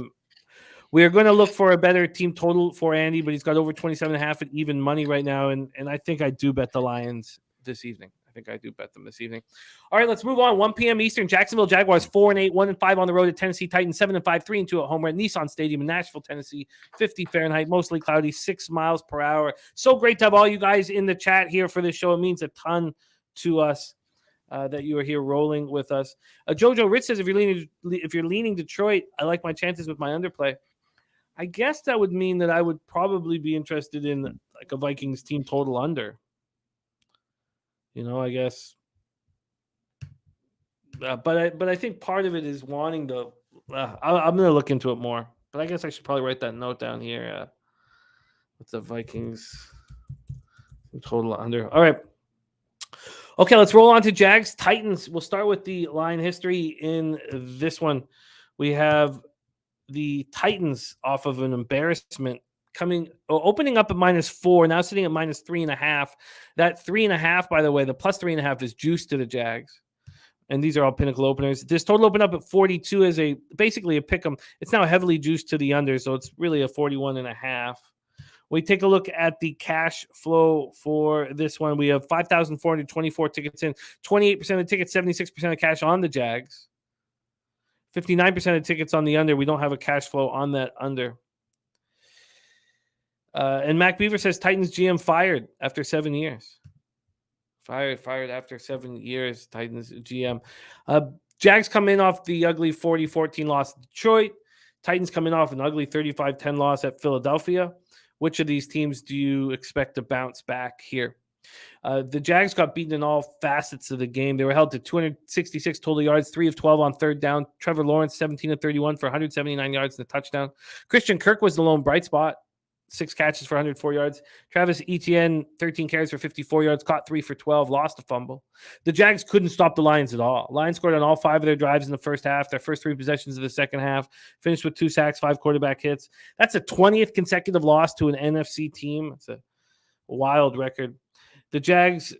We are going to look for a better team total for Andy, but he's got over 27.5 at even money right now, and I think I do bet the Lions this evening. I think I do bet them this evening. All right, let's move on. 1 p.m. Eastern. Jacksonville Jaguars 4-8, 1-5 on the road at Tennessee Titans, 7-5, 3-2 at home. We're at Nissan Stadium in Nashville, Tennessee. 50 Fahrenheit, mostly cloudy, 6 miles per hour. So great to have all you guys in the chat here for this show. It means a ton to us that you are here rolling with us. Jojo Rich says, if you're leaning Detroit, I like my chances with my underplay. I guess that would mean that I would probably be interested in like a Vikings team total under. I guess. But I think part of it is wanting to. I'm going to look into it more. But I guess I should probably write that note down here with the Vikings total under. All right. Okay, let's roll on to Jags Titans. We'll start with the line history in this one. We have the Titans off of an embarrassment opening up at -4, now sitting at -3.5. That 3.5, by the way, the plus 3.5 is juice to the Jags. And these are all Pinnacle openers. This total opened up at 42 as basically a pick 'em. It's now heavily juiced to the under, so it's really a 41.5. We take a look at the cash flow for this one. We have 5,424 tickets in, 28% of the tickets, 76% of cash on the Jags. 59% of tickets on the under. We don't have a cash flow on that under. And Mac Beaver says Titans GM fired after 7 years. Fired after 7 years, Titans GM. Jags come in off the ugly 40-14 loss to Detroit. Titans come in off an ugly 35-10 loss at Philadelphia. Which of these teams do you expect to bounce back here? The Jags got beaten in all facets of the game. They were held to 266 total yards, 3 of 12 on third down. Trevor Lawrence, 17 of 31 for 179 yards and a touchdown. Christian Kirk was the lone bright spot, 6 catches for 104 yards. Travis Etienne, 13 carries for 54 yards, caught 3 for 12, lost a fumble. The Jags couldn't stop the Lions at all. Lions scored on all 5 of their drives in the first half. Their first 3 possessions of the second half finished with 2 sacks, 5 quarterback hits. That's a 20th consecutive loss to an NFC team. It's a wild record. The Jags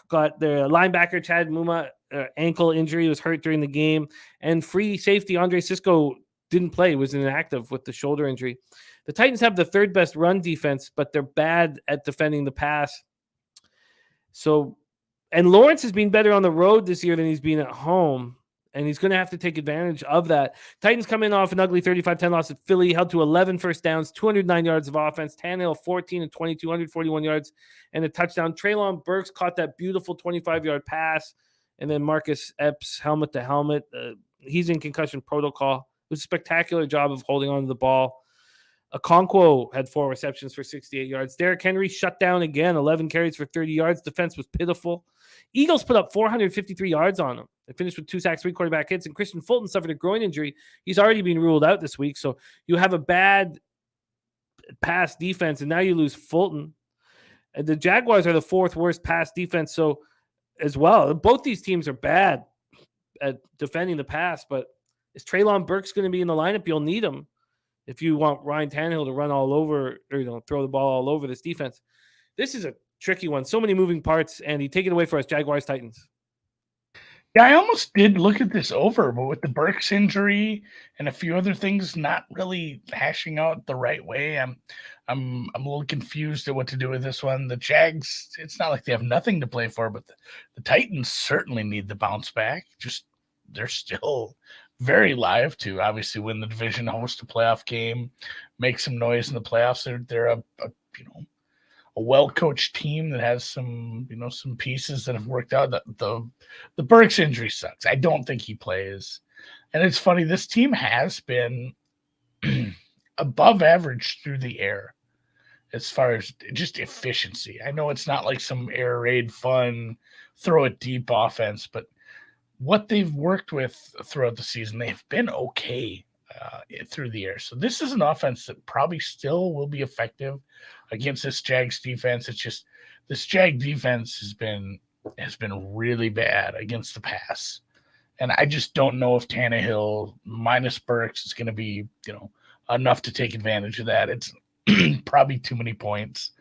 got their linebacker, Chad Muma, ankle injury, was hurt during the game. And free safety, Andre Sisco, didn't play, was inactive with the shoulder injury. The Titans have the 3rd best run defense, but they're bad at defending the pass. And Lawrence has been better on the road this year than he's been at home. And he's going to have to take advantage of that. Titans come in off an ugly 35-10 loss at Philly, held to 11 first downs, 209 yards of offense. Tannehill, 14 and 22, 141 yards, and a touchdown. Treylon Burks caught that beautiful 25-yard pass. And then Marcus Epps, helmet to helmet. He's in concussion protocol. It was a spectacular job of holding on to the ball. Okonkwo had 4 receptions for 68 yards. Derrick Henry shut down again, 11 carries for 30 yards. Defense was pitiful. Eagles put up 453 yards on them. They finished with 2 sacks, 3 quarterback hits, and Christian Fulton suffered a groin injury. He's already been ruled out this week. So you have a bad pass defense, and now you lose Fulton. And the Jaguars are the 4th worst pass defense. So as well, both these teams are bad at defending the pass. But is Treylon Burks going to be in the lineup? You'll need him if you want Ryan Tannehill to run all over or throw the ball all over this defense. This is a tricky one. So many moving parts. Andy, take it away for us. Jaguars, Titans. Yeah, I almost did look at this over, but with the Burks injury and a few other things not really hashing out the right way, I'm a little confused at what to do with this one. The Jags, it's not like they have nothing to play for, but the Titans certainly need the bounce back. Just they're still very live to obviously win the division, host a playoff game, make some noise in the playoffs. They're a well-coached team that has some pieces that have worked out. The Burks injury sucks. I don't think he plays. And it's funny, this team has been above average through the air as far as just efficiency. I know it's not like some air raid fun, throw it deep offense, but what they've worked with throughout the season, they've been okay through the air. So this is an offense that probably still will be effective against this Jags defense. It's just this Jag defense has been really bad against the pass. And I just don't know if Tannehill minus Burks is going to be, enough to take advantage of that. It's probably too many points.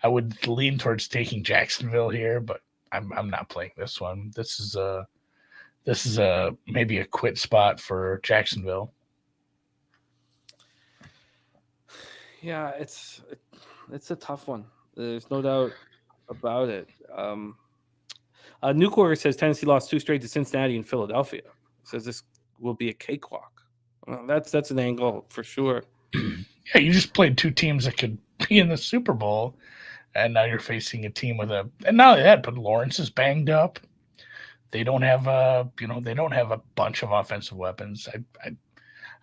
I would lean towards taking Jacksonville here, but I'm not playing this one. This is maybe a quit spot for Jacksonville. Yeah, it's a tough one. There's no doubt about it. Newcomer says Tennessee lost 2 straight to Cincinnati and Philadelphia. Says this will be a cakewalk. Well, that's an angle for sure. Yeah, you just played 2 teams that could be in the Super Bowl, and now you're facing a team and not only that, but Lawrence is banged up. They don't have a bunch of offensive weapons.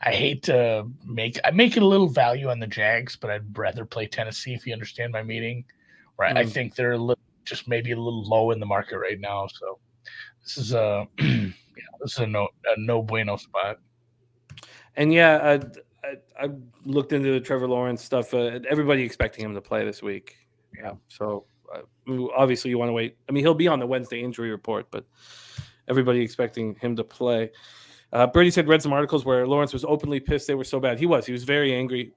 I hate to make it a little value on the Jags, but I'd rather play Tennessee, if you understand my meaning. Right, I think they're maybe a little low in the market right now. So this is a no bueno spot. And yeah, I looked into the Trevor Lawrence stuff. Everybody expecting him to play this week. Yeah, so obviously you want to wait. I mean, he'll be on the Wednesday injury report, but everybody expecting him to play. Birdie said read some articles where Lawrence was openly pissed they were so bad. He was very angry.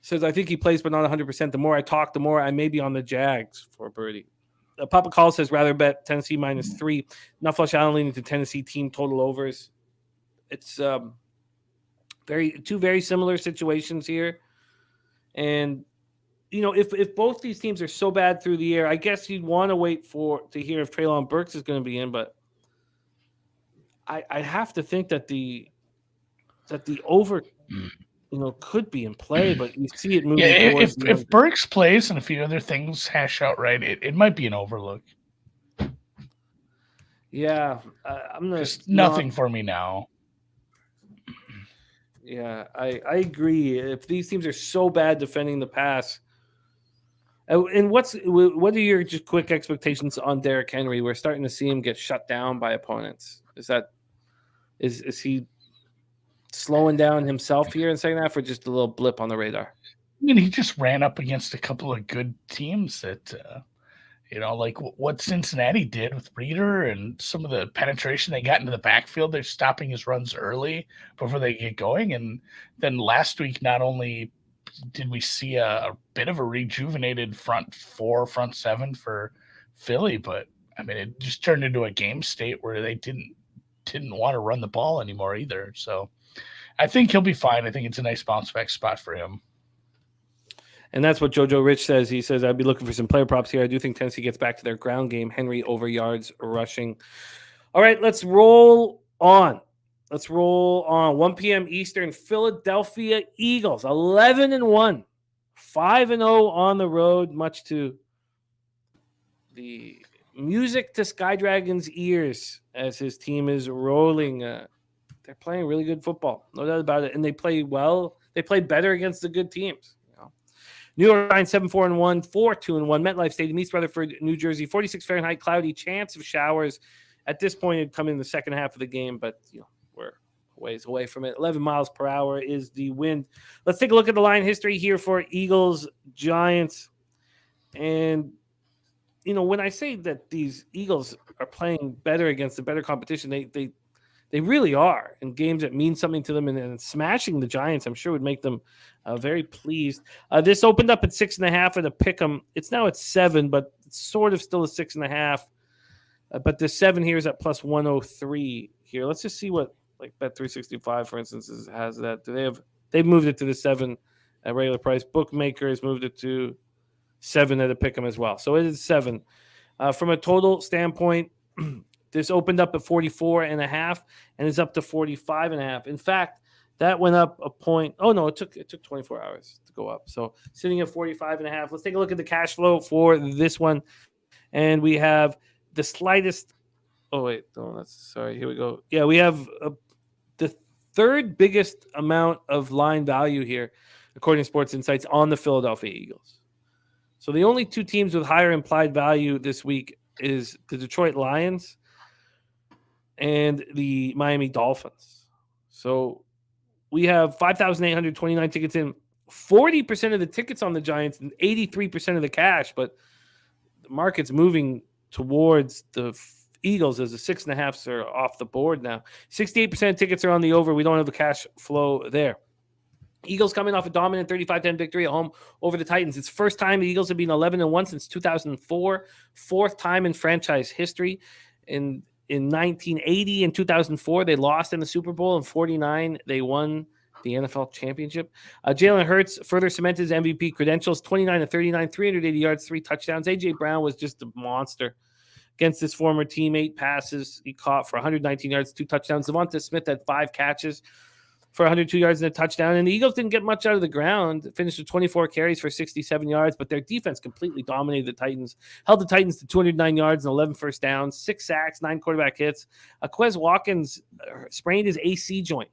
Says, I think he plays, but not 100%. The more I talk, the more I may be on the Jags for Birdie. Papa Call says rather bet Tennessee -3. Nufflush Allen leaning to Tennessee team total overs. It's two very similar situations here. And, if both these teams are so bad through the air, I guess you'd want to wait to hear if Treylon Burks is going to be in, but I have to think that the over, could be in play, but you see it moving. Yeah, if Burks plays and a few other things hash out right, it might be an overlook. Yeah, just nothing for me now. Yeah, I agree. If these teams are so bad defending the pass, And what are your just quick expectations on Derrick Henry? We're starting to see him get shut down by opponents. Is he slowing down himself here in the second half, or just a little blip on the radar? I mean, he just ran up against a couple of good teams that, like what Cincinnati did with Reader and some of the penetration they got into the backfield. They're stopping his runs early before they get going. And then last week, not only did we see a bit of a rejuvenated front four, front seven for Philly, but I mean, it just turned into a game state where they didn't want to run the ball anymore either. So I think he'll be fine. I think it's a nice bounce back spot for him. And that's what Jojo Rich says. He says, I'd be looking for some player props here. I do think Tennessee gets back to their ground game. Henry over yards rushing. All right, let's roll on. 1 p.m. Eastern, Philadelphia Eagles, 11-1, 5-0 on the road, much to the music to Sky Dragon's ears as his team is rolling. They're playing really good football, no doubt about it. And they play well. They play better against the good teams. New York Giants 7-4-1, 4-2-1. MetLife Stadium, East Rutherford, New Jersey, 46 Fahrenheit, cloudy, chance of showers. At this point, it'd come in the second half of the game, but we're ways away from it. 11 miles per hour is the wind. Let's take a look at the line history here for Eagles Giants. And when I say that these Eagles are playing better against the better competition, they really are in games that mean something to them, and smashing the Giants, I'm sure, would make them very pleased. This opened up at 6.5 at a pick'em. It's now at 7, but it's sort of still a 6.5. But the 7 here is at plus 103 here. Let's just see what Bet365, for instance, has that. They've moved it to the 7 at regular price. Bookmakers moved it to 7 at a pick'em as well. So it is 7. From a total standpoint, this opened up at 44.5 and is up to 45.5. In fact, that went up a point. Oh no, it took 24 hours to go up. So sitting at 45.5. Let's take a look at the cash flow for this one, and we have the slightest. Oh wait, no, sorry. Here we go. Yeah, we have the third biggest amount of line value here, according to Sports Insights, on the Philadelphia Eagles. So the only two teams with higher implied value this week is the Detroit Lions and the Miami Dolphins. So we have 5,829 tickets in, 40% of the tickets on the Giants and 83% of the cash, but the market's moving towards the Eagles as the 6.5s are off the board now. 68% of tickets are on the over. We don't have a cash flow there. Eagles coming off a dominant 35-10 victory at home over the Titans. It's the first time the Eagles have been 11-1 since 2004, fourth time in franchise history. In 1980 and 2004, they lost in the Super Bowl. In 49, they won the NFL championship. Jalen Hurts further cemented his MVP credentials, 29-39, 380 yards, 3 touchdowns. A.J. Brown was just a monster against his former team. 8 passes he caught for 119 yards, 2 touchdowns. Devonta Smith had 5 catches for 102 yards and a touchdown. And the Eagles didn't get much out of the ground. Finished with 24 carries for 67 yards, but their defense completely dominated the Titans. Held the Titans to 209 yards and 11 first downs, 6 sacks, 9 quarterback hits. Quez Watkins sprained his AC joint.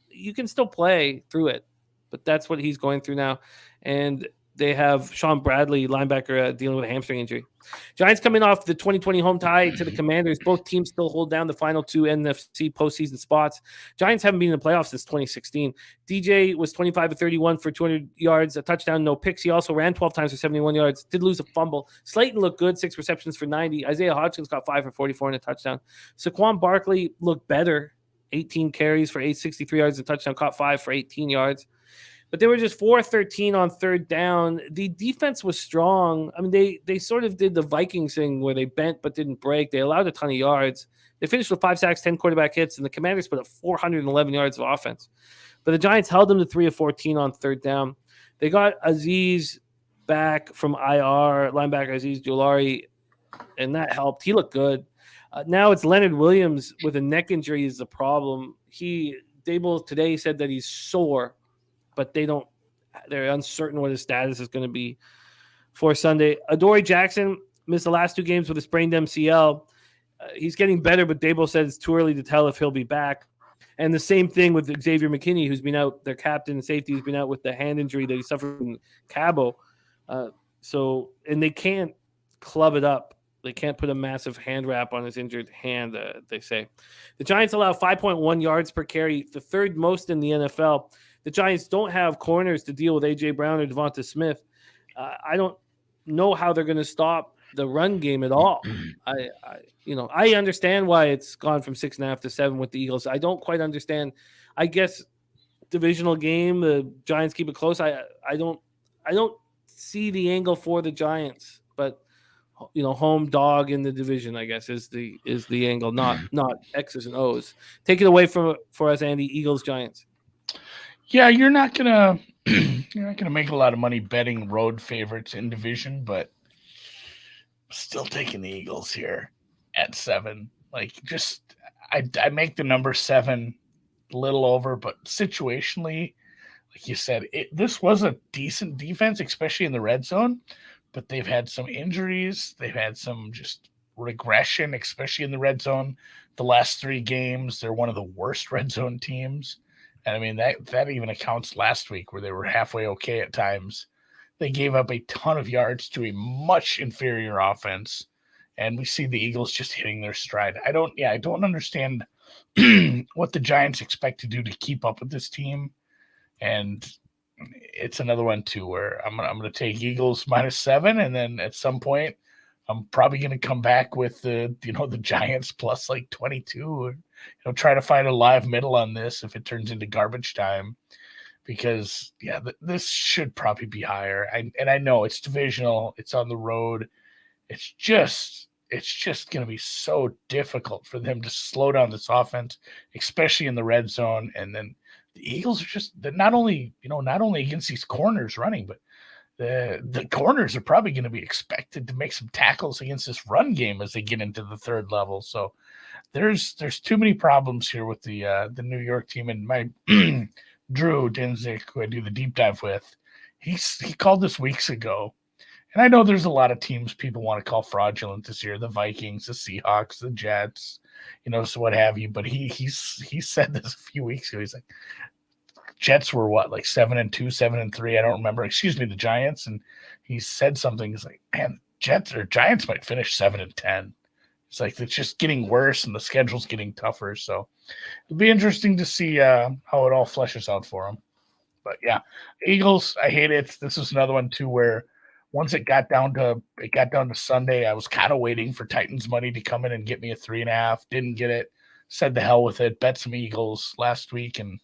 You can still play through it, but that's what he's going through now. And they have Sean Bradley, linebacker, dealing with a hamstring injury. Giants coming off the 2020 home tie to the Commanders. Both teams still hold down the final 2 NFC postseason spots. Giants haven't been in the playoffs since 2016. DJ was 25-31 for 200 yards, a touchdown, no picks. He also ran 12 times for 71 yards, did lose a fumble. Slayton looked good, 6 receptions for 90. Isaiah Hodgins got 5 for 44 and a touchdown. Saquon Barkley looked better, 18 carries for 863 yards, a touchdown, caught 5 for 18 yards. But they were just 4-13 on third down. The defense was strong. I mean, they sort of did the Vikings thing where they bent but didn't break. They allowed a ton of yards. They finished with 5 sacks, 10 quarterback hits, and the Commanders put up 411 yards of offense. But the Giants held them to 3 of 14 on third down. They got Aziz back from IR, linebacker Aziz Joulari, and that helped. He looked good. Now it's Leonard Williams with a neck injury is the problem. Dable today said that he's sore, but they're uncertain what his status is going to be for Sunday. Adoree Jackson missed the last 2 games with a sprained MCL. He's getting better, but Dable said it's too early to tell if he'll be back. And the same thing with Xavier McKinney, who's been out, their captain and safety, who's been out with the hand injury that he suffered from Cabo. So, and they can't club it up. They can't put a massive hand wrap on his injured hand, they say. The Giants allow 5.1 yards per carry, the third most in the NFL. The Giants don't have corners to deal with A.J. Brown or Devonta Smith. I don't know how they're going to stop the run game at all. I understand why it's gone from 6.5 to 7 with the Eagles. I don't quite understand. I guess divisional game, the Giants keep it close. I don't see the angle for the Giants, but home dog in the division, I guess, is the angle, not X's and O's. Take it away for us, Andy. Eagles, Giants. Yeah, you're not gonna make a lot of money betting road favorites in division, but still taking the Eagles here at 7. Like, just I make the number 7 a little over, but situationally, like you said, this was a decent defense, especially in the red zone, but they've had some injuries. They've had some just regression, especially in the red zone. The last 3 games, they're one of the worst red zone teams. And I mean, that even accounts last week where they were halfway okay at times. They gave up a ton of yards to a much inferior offense. And we see the Eagles just hitting their stride. I don't understand what the Giants expect to do to keep up with this team. And it's another one too where I'm gonna take Eagles -7, and then at some point I'm probably gonna come back with the Giants plus like 22. Try to find a live middle on this if it turns into garbage time, because this should probably be higher. I know it's divisional, it's on the road. It's just going to be so difficult for them to slow down this offense, especially in the red zone. And then the Eagles are they're not only against these corners running, but the corners are probably going to be expected to make some tackles against this run game as they get into the third level. So there's too many problems here with the New York team. And my Drew Dinzik, who I do the deep dive with, he called this weeks ago. And I know there's a lot of teams people want to call fraudulent this year: the Vikings, the Seahawks, the Jets, so what have you. But he said this a few weeks ago. He's like, Jets were what, like 7-2, 7-3. I don't remember. Excuse me, the Giants. And he said something. He's like, man, Giants might finish 7-10. It's like it's just getting worse, and the schedule's getting tougher. So it'll be interesting to see how it all fleshes out for them. But yeah, Eagles, I hate it. This is another one too where once it got down to Sunday, I was kind of waiting for Titans money to come in and get me a 3.5. Didn't get it. Said the hell with it. Bet some Eagles last week, and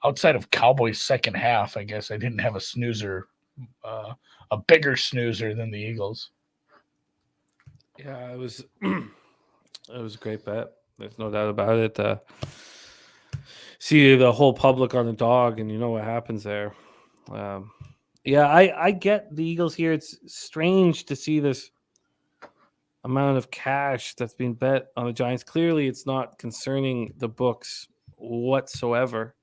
outside of Cowboys second half, I guess I didn't have a snoozer, a bigger snoozer than the Eagles. Yeah, it was a great bet. There's no doubt about it. See the whole public on the dog, and you know what happens there. Yeah, I get the Eagles here. It's strange to see this amount of cash that's being bet on the Giants. Clearly, it's not concerning the books whatsoever.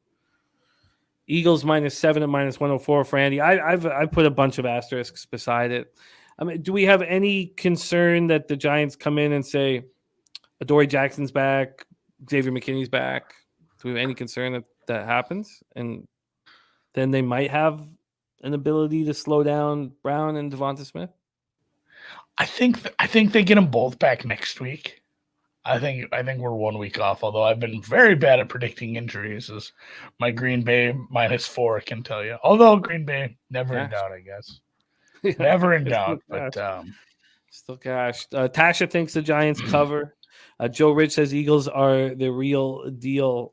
Eagles -7 at -104 for Andy. I put a bunch of asterisks beside it. I mean, do we have any concern that the Giants come in and say, Adoree Jackson's back, Xavier McKinney's back? Do we have any concern that happens? And then they might have an ability to slow down Brown and Devonta Smith? I think they get them both back next week. I think we're 1 week off, although I've been very bad at predicting injuries, as my Green Bay -4 can tell you. Although Green Bay, never in doubt, I guess. Never in doubt, but still cashed. Tasha thinks the Giants cover. Joe Rich says Eagles are the real deal.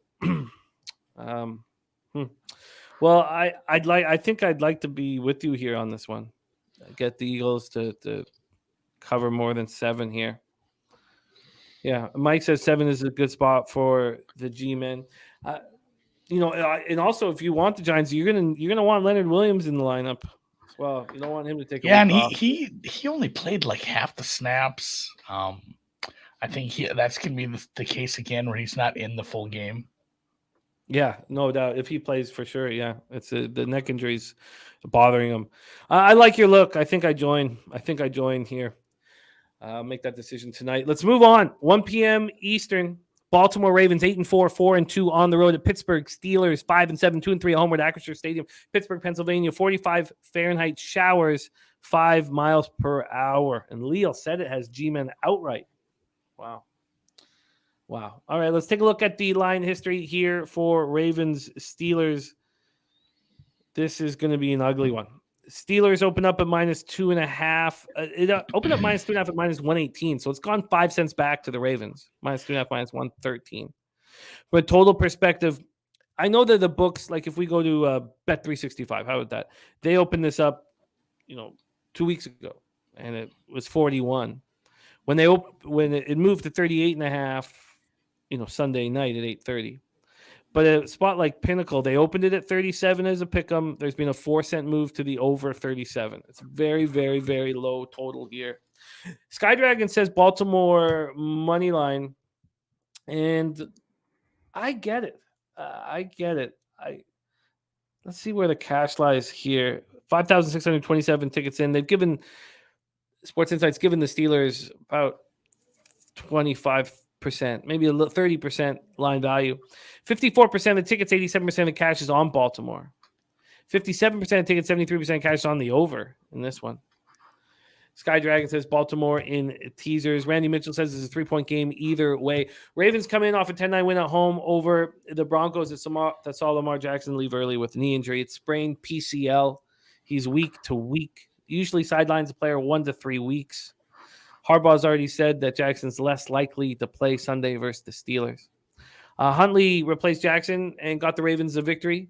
Well, I think I'd like to be with you here on this one. Get the Eagles to cover more than 7 here. Yeah, Mike says 7 is a good spot for the G-men. And also if you want the Giants, you're gonna want Leonard Williams in the lineup as well. You don't want him to take a week off. He only played like half the snaps. I think that's gonna be the case again where he's not in the full game. Yeah, no doubt. If he plays, for sure, yeah. It's the neck injuries bothering him. I like your look. I think I join here. Make that decision tonight. Let's move on. 1 p.m. Eastern, Baltimore Ravens 8-4, 4-2 on the road at Pittsburgh Steelers 5-7, 2-3 at home at Acrisure Stadium, Pittsburgh, Pennsylvania. 45 Fahrenheit showers, 5 miles per hour. And Leo said it has G-Men outright. Wow. All right, let's take a look at the line history here for Ravens Steelers. This is going to be an ugly one. Steelers open up at -2.5. It opened up -2.5 at -118. So it's gone 5 cents back to the Ravens. -2.5, -113. From a total perspective, I know that the books, like if we go to Bet365, how about that? They opened this up, 2 weeks ago, and it was 41. When it moved to 38.5, Sunday night at 8:30. But a spot like Pinnacle, they opened it at 37 as a pick'em. There's been a 4-cent move to the over 37. It's very, very, very low total here. Sky Dragon says Baltimore money line, and I get it. Let's see where the cash lies here. 5,627 tickets in. They've given Sports Insight's given the Steelers about 25%, maybe a little 30% line value. 54% of the tickets, 87% of the cash is on Baltimore. 57% of tickets, 73% cash is on the over in this one. Sky Dragon says Baltimore in teasers. Randy Mitchell says it's a 3-point game either way. Ravens come in off a 10-9 win at home over the Broncos. That saw Lamar Jackson leave early with a knee injury. It's sprained PCL. He's week to week. Usually sidelines a player 1 to 3 weeks. Harbaugh's already said that Jackson's less likely to play Sunday versus the Steelers. Huntley replaced Jackson and got the Ravens a victory.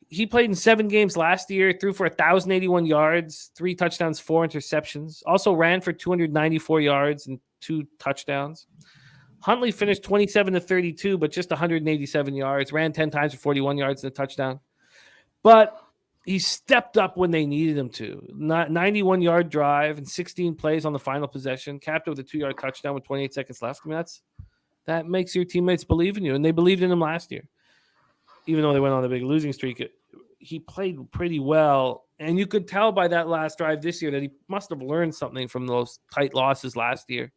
He played in 7 games last year, threw for 1,081 yards, 3 touchdowns, 4 interceptions. Also ran for 294 yards and 2 touchdowns. Huntley finished 27-32, but just 187 yards. Ran 10 times for 41 yards and a touchdown. But he stepped up when they needed him to. 91-yard drive and 16 plays on the final possession. Capped it with a 2-yard touchdown with 28 seconds left. I mean, that makes your teammates believe in you, and they believed in him last year. Even though they went on a big losing streak, he played pretty well. And you could tell by that last drive this year that he must have learned something from those tight losses last year.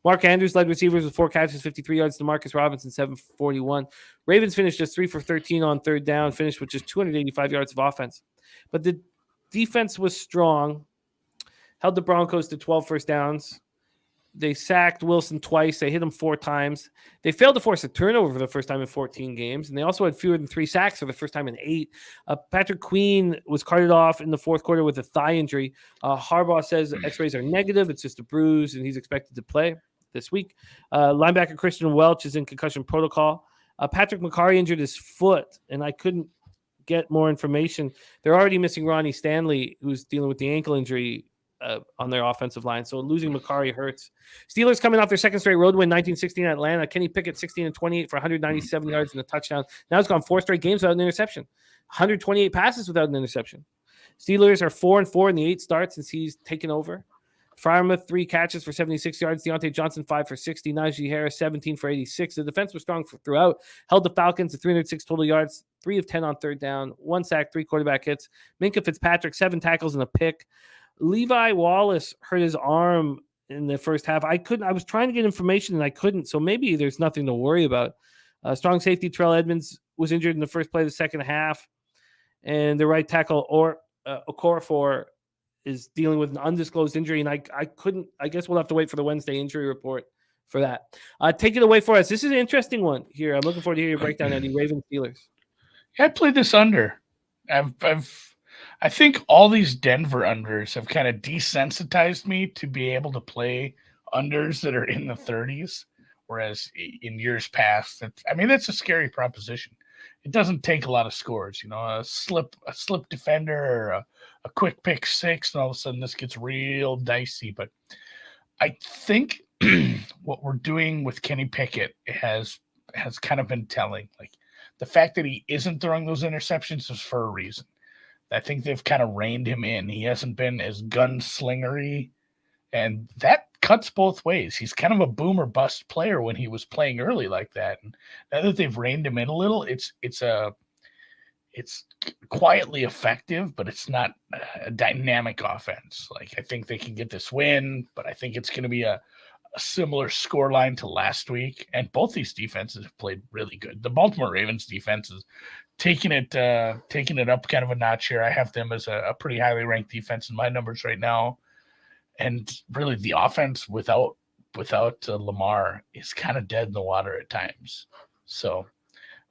Mark Andrews led receivers with 4 catches, 53 yards. DeMarcus Robinson, 741. Ravens finished just 3 for 13 on third down, finished with just 285 yards of offense. But the defense was strong, held the Broncos to 12 first downs. They sacked Wilson twice. They hit him 4 times. They failed to force a turnover for the first time in 14 games, and they also had fewer than 3 sacks for the first time in 8. Patrick Queen was carted off in the fourth quarter with a thigh injury. Harbaugh says x-rays are negative. It's just a bruise, and he's expected to play this week. Linebacker Christian Welch is in concussion protocol. Patrick McCarry injured his foot, and I couldn't get more information. They're already missing Ronnie Stanley, who's dealing with the ankle injury on their offensive line. So losing McCarry hurts. Steelers coming off their second straight road win, 19-16 in Atlanta. Kenny Pickett, 16-28 for 197 yards and a touchdown. Now it's gone 4 straight games without an interception. 128 passes without an interception. Steelers are 4-4 in the 8 starts since he's taken over. Freiermuth, 3 catches for 76 yards. Deontay Johnson, 5 for 60. Najee Harris, 17 for 86. The defense was strong throughout. Held the Falcons to 306 total yards, 3 of 10 on third down, 1 sack, 3 quarterback hits. Minkah Fitzpatrick, 7 tackles and a pick. Levi Wallace hurt his arm in the first half. I was trying to get information and I couldn't. So maybe there's nothing to worry about. Strong safety Terrell Edmonds was injured in the first play of the second half. And the right tackle Okorafor is dealing with an undisclosed injury. And I guess we'll have to wait for the Wednesday injury report for that. Take it away for us. This is an interesting one here. I'm looking forward to hear your breakdown, Andy. Ravens Steelers. Yeah, I played this under. I think all these Denver unders have kind of desensitized me to be able to play unders that are in the 30s, whereas in years past, that's a scary proposition. It doesn't take a lot of scores, a slip defender or a quick pick 6, and all of a sudden this gets real dicey. But I think what we're doing with Kenny Pickett has kind of been telling. Like the fact that he isn't throwing those interceptions is for a reason. I think they've kind of reined him in. He hasn't been as gunslingery, and that cuts both ways. He's kind of a boom or bust player when he was playing early like that. And now that they've reined him in a little, it's quietly effective, but it's not a dynamic offense. Like I think they can get this win, but I think it's going to be a a similar score line to last week, and both these defenses have played really good. The Baltimore Ravens defense is taking it up kind of a notch here. I have them as a pretty highly ranked defense in my numbers right now, and really the offense without Lamar is kind of dead in the water at times. So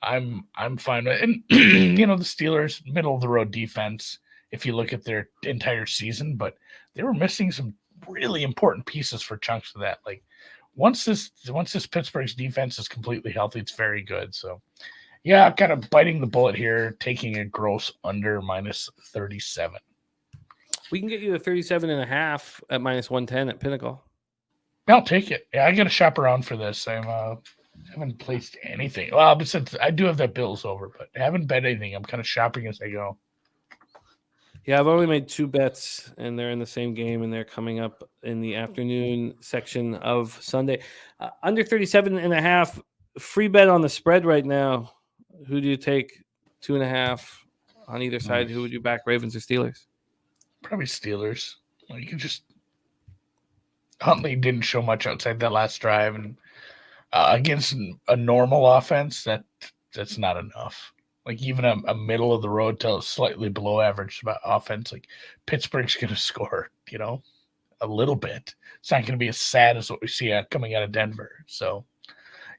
I'm fine with it. And the Steelers, middle of the road defense, if you look at their entire season, but they were missing some really important pieces for chunks of that. Like once this Pittsburgh's defense is completely healthy, it's very good. So yeah, kind of biting the bullet here, taking a gross under -37. We can get you the 37.5 at -110 at Pinnacle. I'll take it. Yeah, I got to shop around for this. I haven't placed anything. Well, but since I do have that Bills over, but I haven't bet anything. I'm kind of shopping as I go. Yeah, I've only made 2 bets, and they're in the same game, and they're coming up in the afternoon section of Sunday. Under 37.5, free bet on the spread right now. Who do you take? 2.5 on either side. Who would you back, Ravens or Steelers? Probably Steelers. Well, you can just Huntley didn't show much outside that last drive, and against a normal offense, that's not enough. Like even a middle of the road to slightly below average offense, like Pittsburgh's going to score, a little bit. It's not going to be as sad as what we see coming out of Denver. So,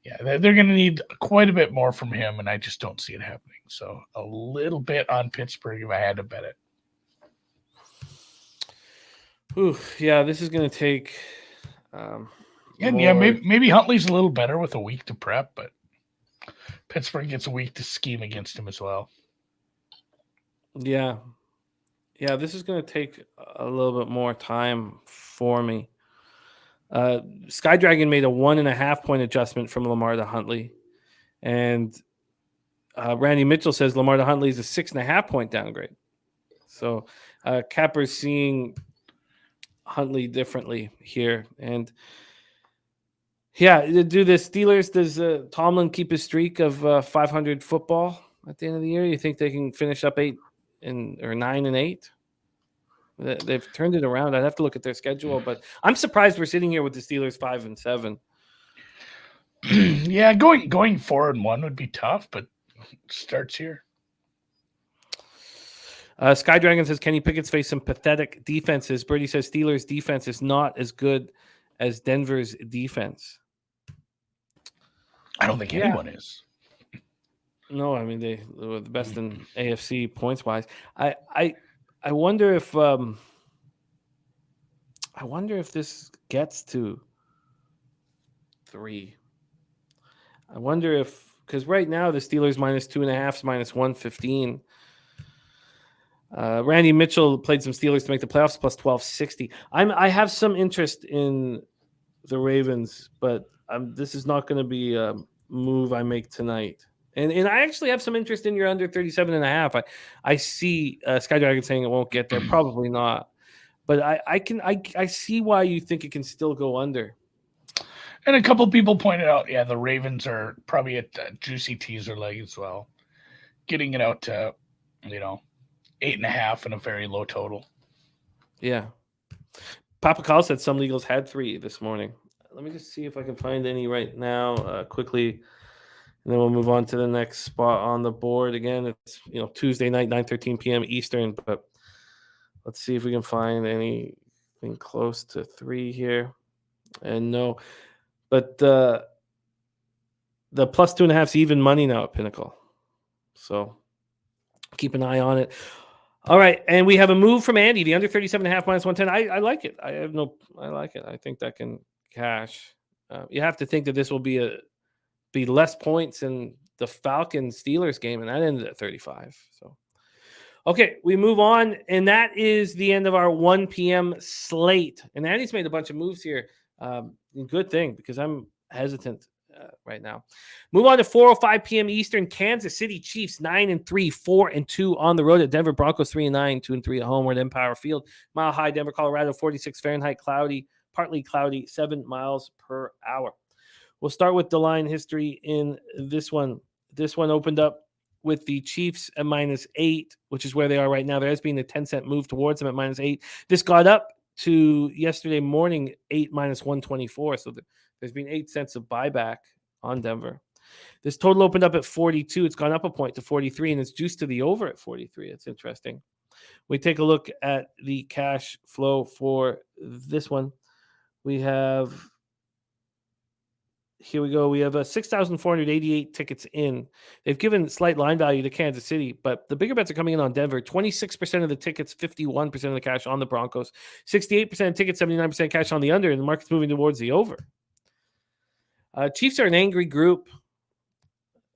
yeah, they're going to need quite a bit more from him, and I just don't see it happening. So a little bit on Pittsburgh if I had to bet it. Ooh, yeah, this is going to take. Maybe Huntley's a little better with a week to prep, but Pittsburgh gets a week to scheme against him as well. Yeah, this is going to take a little bit more time for me. Sky Dragon made a 1.5 point adjustment from Lamar to Huntley, and Randy Mitchell says Lamar to Huntley is a 6.5 point downgrade. So Capper's seeing Huntley differently here, and yeah, do the Steelers, does Tomlin keep his streak of 500 football at the end of the year? You think they can finish up 9-8? They've turned it around. I'd have to look at their schedule, but I'm surprised we're sitting here with the Steelers 5-7. Yeah, going 4-1 would be tough, but it starts here. Sky Dragon says Kenny Pickett's faced some pathetic defenses. Birdie says Steelers defense is not as good as Denver's defense. I don't think anyone is. No, I mean they were the best in AFC points wise. I wonder if this gets to 3. I wonder if, because right now the Steelers -2.5 is -115. Randy Mitchell played some Steelers to make the playoffs +1260. I have some interest in the Ravens, but this is not going to be a move I make tonight. And I actually have some interest in your under 37.5. I see Sky Dragon saying it won't get there. Probably not. But I see why you think it can still go under. And a couple people pointed out, the Ravens are probably at a juicy teaser leg as well. Getting it out to, 8.5 and a very low total. Yeah. Papa Call said some legals had 3 this morning. Let me just see if I can find any right now quickly, and then we'll move on to the next spot on the board. Again, it's Tuesday night, 9:13 p.m. Eastern, but let's see if we can find anything close to 3 here. And no, but the +2.5 is even money now at Pinnacle, so keep an eye on it. All right, and we have a move from Andy, the under 37.5 -110. I like it. I like it. I think that can cash. You have to think that this will be less points in the Falcons Steelers game, and that ended at 35. So, okay, we move on, and that is the end of our 1 p.m. slate. And Andy's made a bunch of moves here. Good thing, because I'm hesitant right now. Move on to 4:05 p.m. Eastern. Kansas City Chiefs 9-3, 4-2 on the road at Denver Broncos 3-9, 2-3 at home. We're at Empower Field. Mile High, Denver, Colorado, 46 Fahrenheit, cloudy, partly cloudy, 7 miles per hour. We'll start with the line history in this one. This one opened up with the Chiefs at -8, which is where they are right now. There has been a 10-cent move towards them at -8. This got up to yesterday morning, 8 minus 124. So there's been 8 cents of buyback on Denver. This total opened up at 42. It's gone up a point to 43, and it's juiced to the over at 43. It's interesting. We take a look at the cash flow for this one. We have, here we go. We have 6,488 tickets in. They've given slight line value to Kansas City, but the bigger bets are coming in on Denver. 26% of the tickets, 51% of the cash on the Broncos. 68% of tickets, 79% cash on the under, and the market's moving towards the over. Chiefs are an angry group.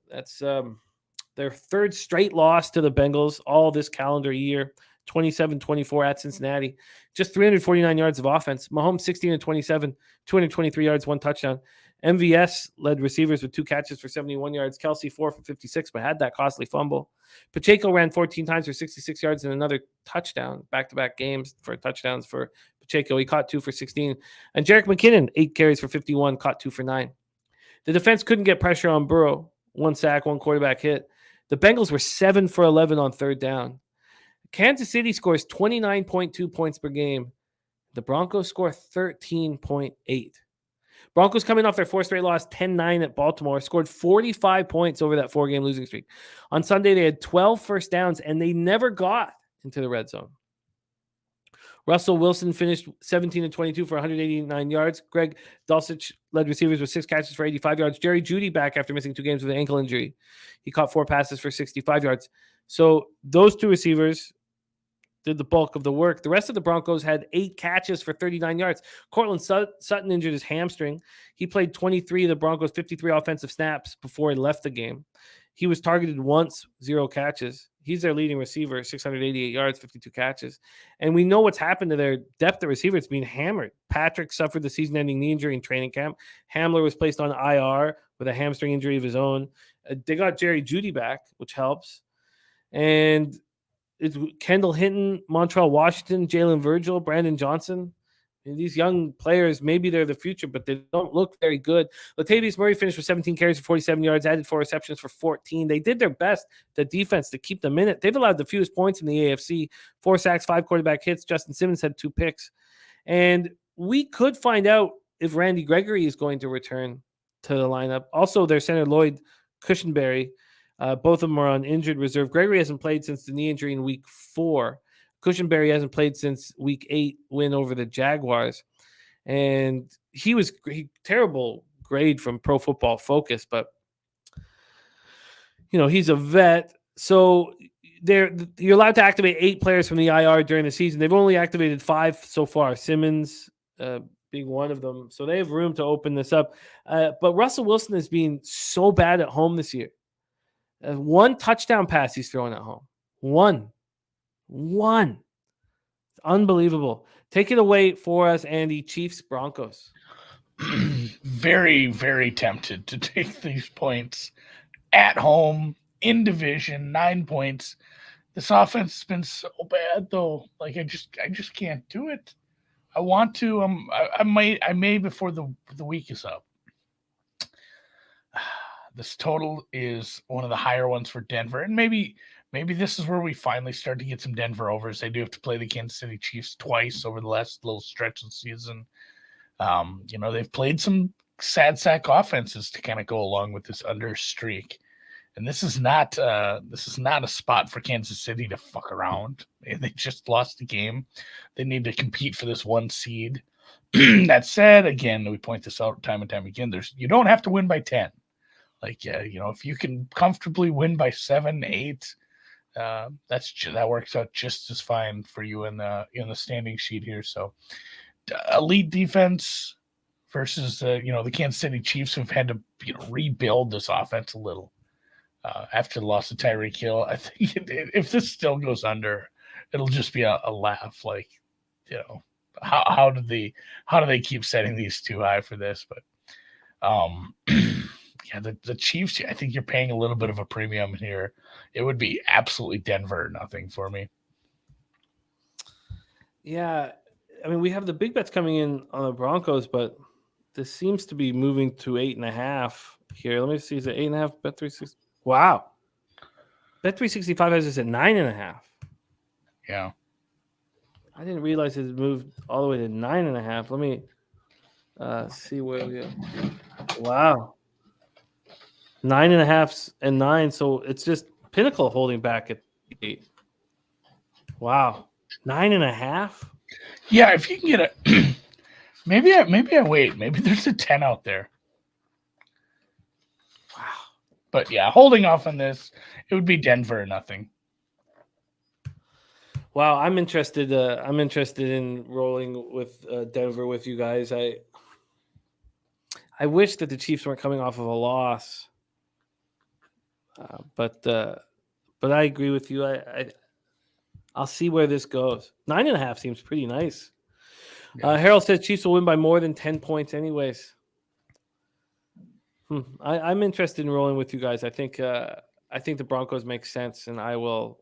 That's their third straight loss to the Bengals all this calendar year. 27-24 at Cincinnati. Just 349 yards of offense. Mahomes 16-27, 223 yards, 1 touchdown. MVS led receivers with 2 catches for 71 yards. Kelsey 4 for 56, but had that costly fumble. Pacheco ran 14 times for 66 yards and another touchdown. Back-to-back games for touchdowns for Pacheco. He caught 2 for 16. And Jerick McKinnon, 8 carries for 51, caught 2 for 9. The defense couldn't get pressure on Burrow. 1 sack, 1 quarterback hit. The Bengals were 7 for 11 on third down. Kansas City scores 29.2 points per game. The Broncos score 13.8. Broncos coming off their 4th straight loss, 10-9 at Baltimore, scored 45 points over that 4-game losing streak. On Sunday, they had 12 first downs, and they never got into the red zone. Russell Wilson finished 17-22 for 189 yards. Greg Dulcich led receivers with 6 catches for 85 yards. Jerry Jeudy back after missing 2 games with an ankle injury. He caught 4 passes for 65 yards. So those 2 receivers did the bulk of the work. The rest of the Broncos had 8 catches for 39 yards. Cortland Sutton injured his hamstring. He played 23 of the Broncos' 53 offensive snaps before he left the game. He was targeted once, 0 catches. He's their leading receiver, 688 yards, 52 catches. And we know what's happened to their depth at receiver. It's been hammered. Patrick suffered the season-ending knee injury in training camp. Hamler was placed on IR with a hamstring injury of his own. They got Jerry Jeudy back, which helps. And it's Kendall Hinton, Montreal Washington, Jalen Virgil, Brandon Johnson. And these young players, maybe they're the future, but they don't look very good. Latavius Murray finished with 17 carries for 47 yards, added 4 receptions for 14. They did their best, the defense, to keep them in it. They've allowed the fewest points in the AFC. 4 sacks, 5 quarterback hits. Justin Simmons had 2 picks. And we could find out if Randy Gregory is going to return to the lineup. Also, their center, Lloyd Cushenberry, both of them are on injured reserve. Gregory hasn't played since the knee injury in week 4. Cushenberry hasn't played since week 8 win over the Jaguars. And he was terrible grade from Pro Football Focus, but he's a vet. So you're allowed to activate 8 players from the IR during the season. They've only activated 5 so far, Simmons being one of them. So they have room to open this up. But Russell Wilson has been so bad at home this year. 1 touchdown pass he's throwing at home. One. It's unbelievable. Take it away for us, Andy. Chiefs, Broncos. Very, very tempted to take these points at home in division. 9 points. This offense has been so bad, though. Like I just can't do it. I want to. I may before the week is up. This total is one of the higher ones for Denver, and maybe this is where we finally start to get some Denver overs. They do have to play the Kansas City Chiefs twice over the last little stretch of the season. They've played some sad sack offenses to kind of go along with this under streak, and this is not a spot for Kansas City to fuck around. They just lost the game. They need to compete for this 1 seed. That said, again, we point this out time and time again. You don't have to win by 10. Like, if you can comfortably win by 7, 8, that works out just as fine for you in the standing sheet here. So, elite defense versus the Kansas City Chiefs, who've had to rebuild this offense a little after the loss of Tyreek Hill. I think if this still goes under, it'll just be a laugh. Like, how do they keep setting these too high for this? But yeah, the Chiefs, I think you're paying a little bit of a premium here. It would be absolutely Denver or nothing for me. Yeah, I mean, we have the big bets coming in on the Broncos, but this seems to be moving to 8.5 here. Let me see. Is it 8.5? Bet365. Wow. Bet365 has this at 9.5. Yeah. I didn't realize it moved all the way to 9.5. Let me see where we are. Wow. 9.5 and 9. So it's just Pinnacle holding back at 8. Wow. 9.5? Yeah, if you can get a maybe I wait. Maybe there's a 10 out there. Wow. But yeah, holding off on this, it would be Denver or nothing. Wow, I'm interested. I'm interested in rolling with Denver with you guys. I wish that the Chiefs weren't coming off of a loss, but I agree with you. I'll see where this goes. 9.5 seems pretty nice. Yeah. Harold says Chiefs will win by more than 10 points, anyways. I'm interested in rolling with you guys. I think the Broncos make sense, and I will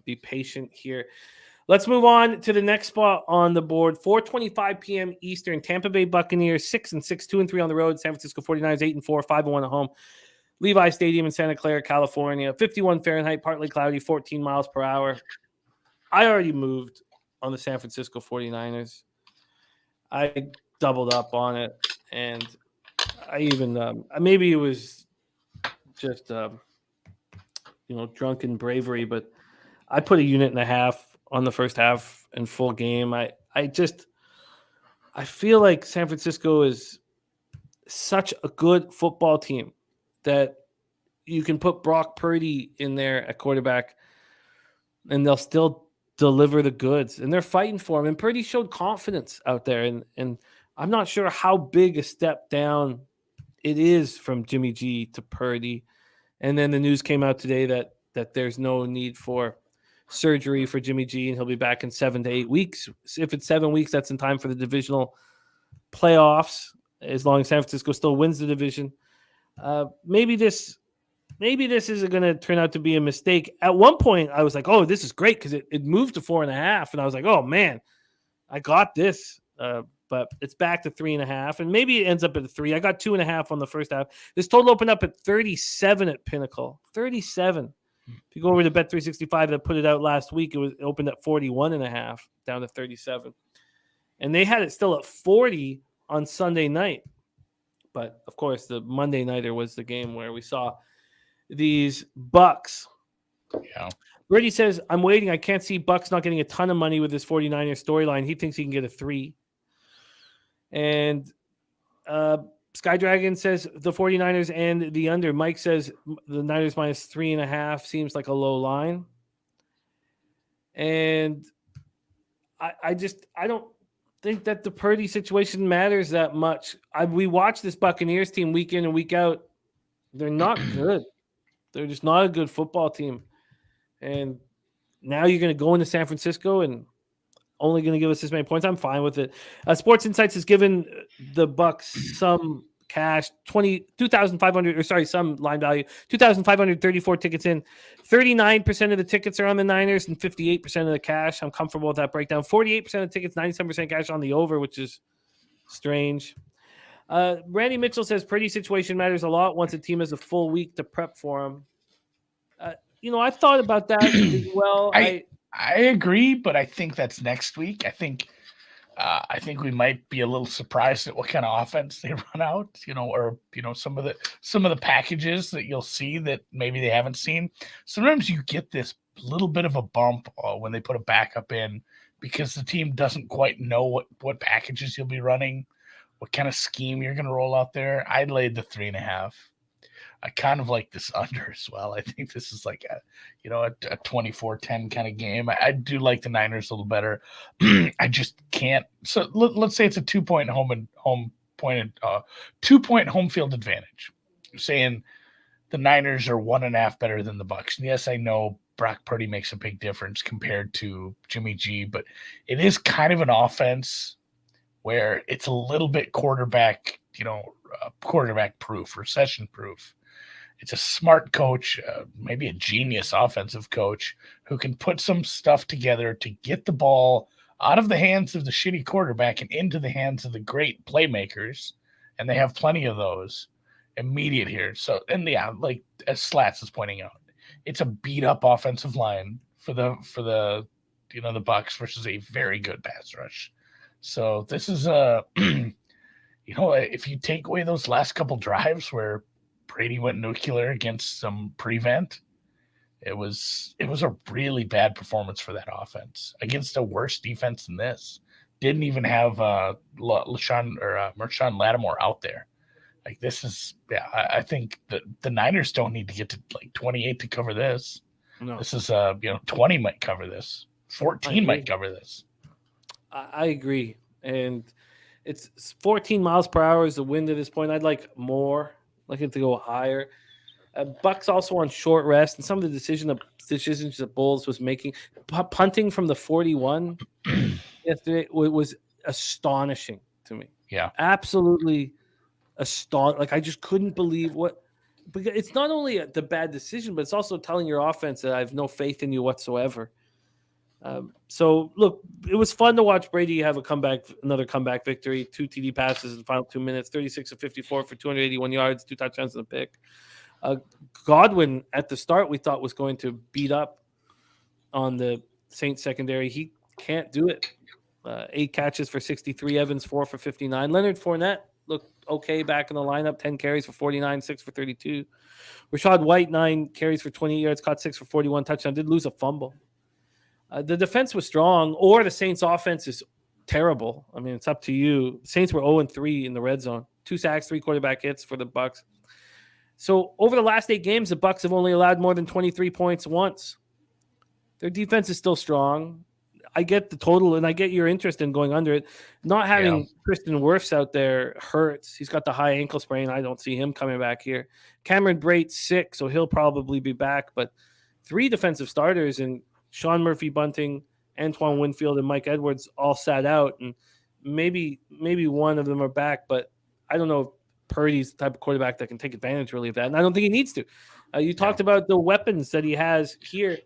be patient here. Let's move on to the next spot on the board. 4:25 p.m. Eastern. Tampa Bay Buccaneers 6-6, 2-3 on the road. San Francisco 49ers 8-4, 5-1 at home. Levi Stadium in Santa Clara, California. 51 Fahrenheit, partly cloudy, 14 miles per hour. I already moved on the San Francisco 49ers. I doubled up on it, and I even maybe it was just drunken bravery, but I put a unit and a half on the first half in full game. I feel like San Francisco is such a good football team that you can put Brock Purdy in there at quarterback and they'll still deliver the goods, and they're fighting for him. And Purdy showed confidence out there, and I'm not sure how big a step down it is from Jimmy G to Purdy. And then the news came out today that there's no need for surgery for Jimmy G, and he'll be back in 7 to 8 weeks. If it's 7 weeks, that's in time for the divisional playoffs, as long as San Francisco still wins the division. Maybe this isn't going to turn out to be a mistake. At one point, I was like, oh, this is great because it moved to 4.5. And I was like, oh, man, I got this. But it's back to 3.5. And maybe it ends up at 3. I got 2.5 on the first half. This total opened up at 37 at Pinnacle. 37. If you go over to Bet365 that put it out last week, it opened at 41.5 down to 37. And they had it still at 40 on Sunday night. But, of course, the Monday nighter was the game where we saw these Bucks. Yeah. Brady says, I'm waiting. I can't see Bucks not getting a ton of money with this 49er storyline. He thinks he can get a 3. And Sky Dragon says the 49ers and the under. Mike says the Niners minus 3.5 seems like a low line. And I don't think that the Purdy situation matters that much. We watch this Buccaneers team week in and week out. They're not good. They're just not a good football team. And now you're going to go into San Francisco and only going to give us this many points. I'm fine with it. Sports Insights has given the Bucks some cash, some line value, 2,534 tickets in. 39% of the tickets are on the Niners and 58% of the cash. I'm comfortable with that breakdown. 48% of the tickets, 97% cash on the over, which is strange. Randy Mitchell says Purdy situation matters a lot once a team has a full week to prep for him. I thought about that as well. I agree, but I think that's next week. I think we might be a little surprised at what kind of offense they run out, or some of the packages that you'll see that maybe they haven't seen. Sometimes you get this little bit of a bump when they put a backup in because the team doesn't quite know what packages you'll be running, what kind of scheme you're going to roll out there. I laid the 3.5. I kind of like this under as well. I think this is like a 24-10 kind of game. I do like the Niners a little better. I just can't. So let's say it's a 2-point 2-point home field advantage. You're saying the Niners are 1.5 better than the Bucks. And yes, I know Brock Purdy makes a big difference compared to Jimmy G, but it is kind of an offense where it's a little bit quarterback proof, recession proof. It's a smart coach, maybe a genius offensive coach who can put some stuff together to get the ball out of the hands of the shitty quarterback and into the hands of the great playmakers. And they have plenty of those immediate here. So, and yeah, like as Slats is pointing out, it's a beat up offensive line for the the Bucks versus a very good pass rush. So this is if you take away those last couple drives where Brady went nuclear against some prevent, it was a really bad performance for that offense against a worse defense than this. Didn't even have Marshawn Lattimore out there. Like this is, I think the Niners don't need to get to like 28 to cover this. No. This is 20 might cover this. 14 might cover this. I agree, and it's 14 miles per hour is the wind at this point. I'd like more, like it to go higher. Bucks also on short rest, and some of the decisions the Bulls was making, punting from the 41 yesterday was astonishing to me. Yeah, absolutely astonishing. Like I just couldn't believe what. Because it's not only the bad decision, but it's also telling your offense that I have no faith in you whatsoever. So look, it was fun to watch Brady have another comeback victory, 2 TD passes in the final 2 minutes, 36 of 54 for 281 yards, 2 touchdowns and a pick. Godwin at the start we thought was going to beat up on the Saints secondary. He can't do it. 8 catches for 63, Evans 4 for 59. Leonard Fournette looked okay back in the lineup, 10 carries for 49, 6 for 32. Rachaad White, 9 carries for 28 yards, caught 6 for 41, touchdown, did lose a fumble. The defense was strong, or the Saints offense is terrible. I mean, it's up to you. Saints were 0-3 in the red zone. 2 sacks, 3 quarterback hits for the Bucks. So over the last 8 games, the Bucks have only allowed more than 23 points once. Their defense is still strong. I get the total, and I get your interest in going under it. Not having Kristen Wirfs out there hurts. He's got the high ankle sprain. I don't see him coming back here. Cameron Brate's sick, so he'll probably be back. But 3 defensive starters, and Sean Murphy-Bunting, Antoine Winfield, and Mike Edwards all sat out, and maybe one of them are back, but I don't know if Purdy's the type of quarterback that can take advantage really of that, and I don't think he needs to. You talked about the weapons that he has here.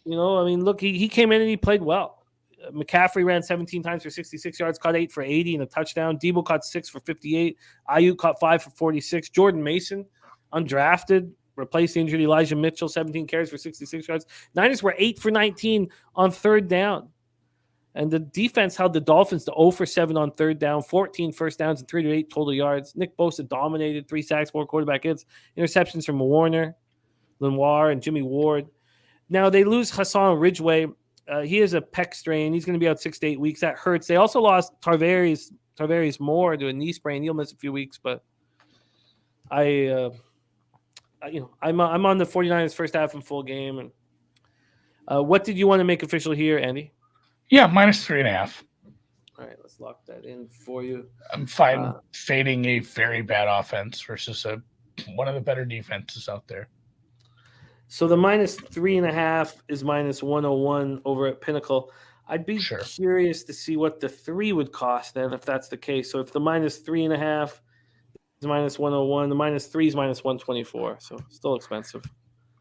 Look, he came in and he played well. McCaffrey ran 17 times for 66 yards, caught 8 for 80 and a touchdown. Debo caught 6 for 58. Ayuk caught 5 for 46. Jordan Mason, undrafted, replaced the injured Elijah Mitchell, 17 carries for 66 yards. Niners were 8 for 19 on third down. And the defense held the Dolphins to 0 for 7 on third down, 14 first downs and 3 to 8 total yards. Nick Bosa dominated, 3 sacks, 4 quarterback hits, interceptions from Warner, Lenoir, and Jimmy Ward. Now they lose Hassan Ridgeway. He has a pec strain. He's going to be out 6 to 8 weeks. That hurts. They also lost Tarvarius Moore to a knee sprain. He'll miss a few weeks, but I'm on the 49ers first half in full game. And what did you want to make official here, Andy? Yeah, -3.5. All right, let's lock that in for you. I'm fine fading a very bad offense versus one of the better defenses out there. So the -3.5 is -101 over at Pinnacle. I'd be curious to see what the 3 would cost then if that's the case. So if the -3.5 is -101, the -3 is -124. So still expensive.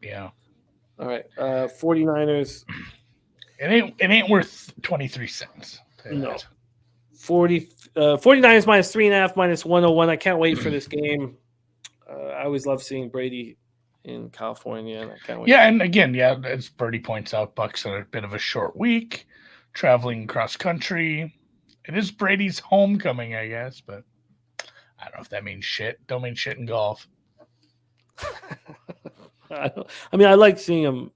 Yeah. All right. 49ers. It ain't worth 23 cents. No. 49ers -3.5, -101. I can't wait for this game. I always love seeing Brady in California, and I can't wait. Yeah, and again, as Birdie points out, Bucks on a bit of a short week, traveling cross country. It is Brady's homecoming, I guess, but I don't know if that means shit. Don't mean shit in golf. I like seeing him,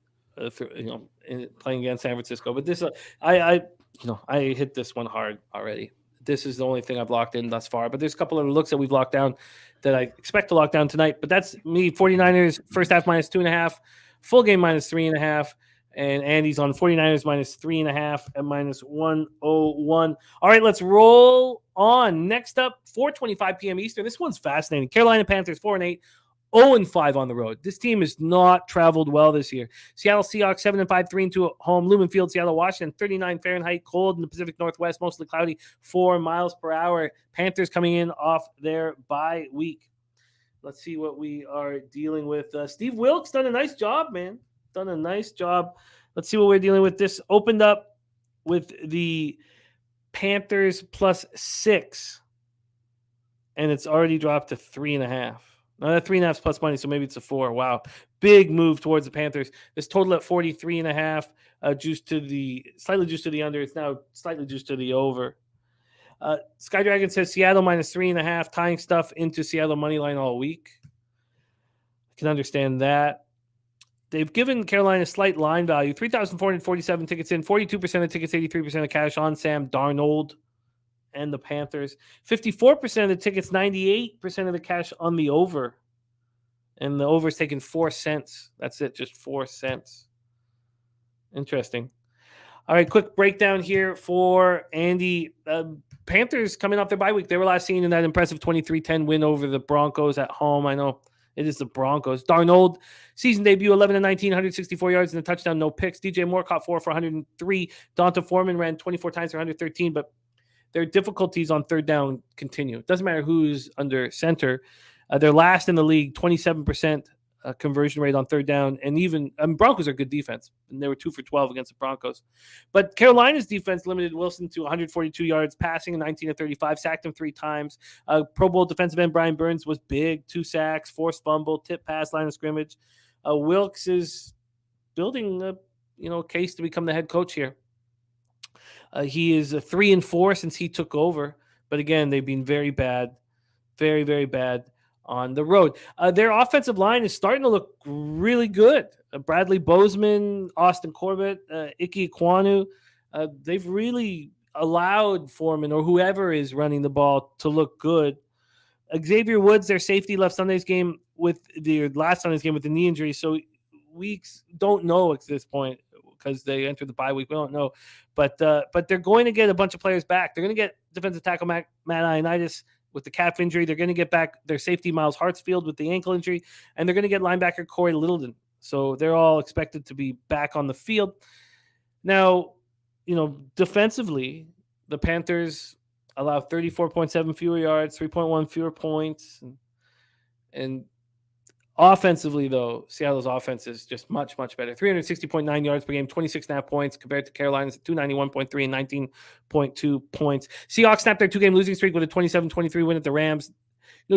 playing against San Francisco. But this, I hit this one hard already. This is the only thing I've locked in thus far. But there's a couple of looks that we've locked down that I expect to lock down tonight. But that's me. 49ers first half -2.5, full game -3.5, and Andy's on 49ers -3.5 at -101. All right, let's roll on. Next up, 4:25 p.m. Eastern. This one's fascinating. Carolina Panthers 4-8. 0-5 on the road. This team has not traveled well this year. Seattle Seahawks 7-5, 3-2 at home. Lumen Field, Seattle, Washington, 39 Fahrenheit, cold in the Pacific Northwest, mostly cloudy, 4 miles per hour. Panthers coming in off their bye week. Let's see what we are dealing with. Steve Wilkes done a nice job, man. Done a nice job. Let's see what we're dealing with. This opened up with the Panthers +6, and it's already dropped to 3.5. That 3.5 plus money, so maybe it's a 4. Wow, big move towards the Panthers. This total at 43.5, juiced to the slightly juiced to the under. It's now slightly juiced to the over. Sky Dragon says Seattle minus 3.5, tying stuff into Seattle money line all week. I can understand that. They've given Carolina slight line value. 3,447 tickets in, 42% of tickets, 83% of cash on Sam Darnold and the Panthers. 54% of the tickets, 98% of the cash on the over. And the over's taken 4 cents. That's it, just 4 cents. Interesting. All right, quick breakdown here for Andy. Panthers coming off their bye week. They were last seen in that impressive 23-10 win over the Broncos at home. I know it is the Broncos. Darnold, season debut, 11-19, 164 yards and a touchdown, no picks. DJ Moore caught 4 for 103. Donta Foreman ran 24 times for 113, but their difficulties on third down continue. It doesn't matter who's under center. They're last in the league, 27% conversion rate on third down. And even Broncos are good defense. And they were 2 for 12 against the Broncos. But Carolina's defense limited Wilson to 142 yards, passing 19 of 35, sacked him 3 times. Pro Bowl defensive end Brian Burns was big, 2 sacks, forced fumble, tip pass, line of scrimmage. Wilkes is building a case to become the head coach here. He is 3-4 since he took over. But again, they've been very bad, very, very bad on the road. Their offensive line is starting to look really good. Bradley Bozeman, Austin Corbett, Ike Ekwonu, they've really allowed Foreman or whoever is running the ball to look good. Xavier Woods, their safety, left last Sunday's game with the knee injury. So we don't know at this point because they entered the bye week. We don't know. But they're going to get a bunch of players back. They're going to get defensive tackle Matt Ioannidis with the calf injury. They're going to get back their safety Miles Hartsfield with the ankle injury, and they're going to get linebacker Corey Littleton. So they're all expected to be back on the field. Now, defensively, the Panthers allow 34.7 fewer yards, 3.1 fewer points. And offensively, though, Seattle's offense is just much, much better. 360.9 yards per game, 26.5 points compared to Carolina's 291.3 and 19.2 points. Seahawks snapped their 2-game losing streak with a 27-23 win at the Rams.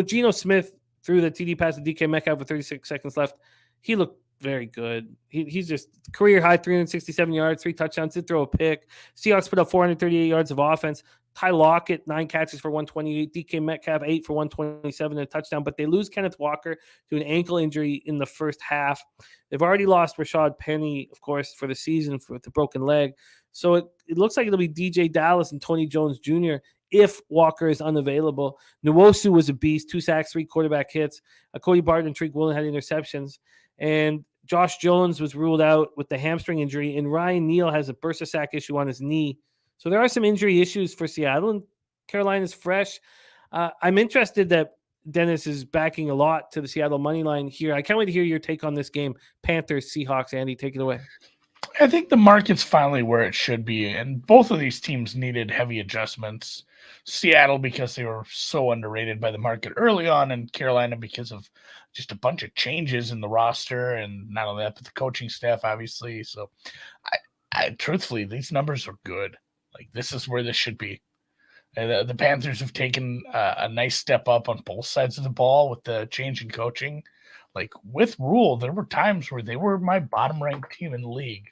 Geno Smith threw the TD pass to DK Metcalf with 36 seconds left. He looked very good. He's just career high 367 yards, 3 touchdowns, did throw a pick. Seahawks put up 438 yards of offense. Ty Lockett, 9 catches for 128. DK Metcalf, 8 for 127 and a touchdown. But they lose Kenneth Walker to an ankle injury in the first half. They've already lost Rashad Penny, of course, for the season with the broken leg. So it looks like it'll be DJ Dallas and Tony Jones Jr. if Walker is unavailable. Nwosu was a beast, 2 sacks, 3 quarterback hits. Cody Barton and Tariq Woolen had interceptions. And Josh Jones was ruled out with the hamstring injury. And Ryan Neal has a bursa sack issue on his knee. So there are some injury issues for Seattle, and Carolina's fresh. I'm interested that Dennis is backing a lot to the Seattle money line here. I can't wait to hear your take on this game. Panthers, Seahawks. Andy, take it away. I think the market's finally where it should be, and both of these teams needed heavy adjustments. Seattle because they were so underrated by the market early on, and Carolina because of just a bunch of changes in the roster, and not only that, but the coaching staff, obviously. So, I truthfully, these numbers are good. Like, this is where this should be. The Panthers have taken a nice step up on both sides of the ball with the change in coaching. Like, with Rule, there were times where they were my bottom-ranked team in the league.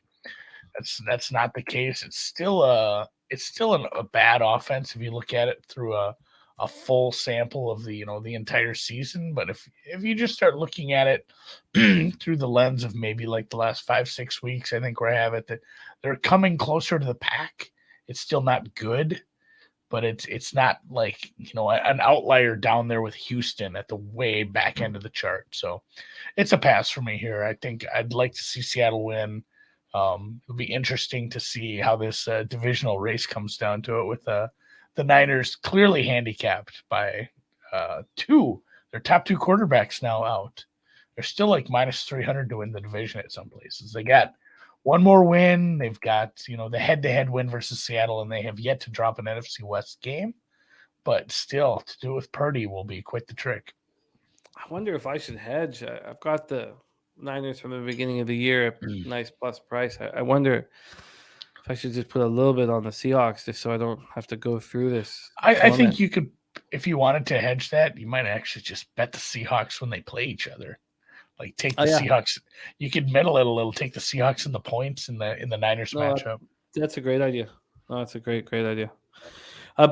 That's not the case. It's still a bad offense if you look at it through a full sample of the entire season. But if you just start looking at it through the lens of maybe like the last 5-6 weeks, I think where I have it that they're coming closer to the pack. It's still not good, but it's not like an outlier down there with Houston at the way back end of the chart. So it's a pass for me here. I think I'd like to see Seattle win. It'll be interesting to see how this divisional race comes down to it with the Niners clearly handicapped by their top 2 quarterbacks now out. They're still like minus 300 to win the division at some places. They got one more win. They've got, the head-to-head win versus Seattle, and they have yet to drop an NFC West game. But still, to do it with Purdy will be quite the trick. I wonder if I should hedge. I've got the Niners from the beginning of the year at nice plus price. I wonder if I should just put a little bit on the Seahawks just so I don't have to go through this. I think you could if you wanted to hedge that, you might actually just bet the Seahawks when they play each other. Like take the Seahawks. You could middle it a little. Take the Seahawks and the points in the Niners matchup. That's a great idea. No, that's a great idea.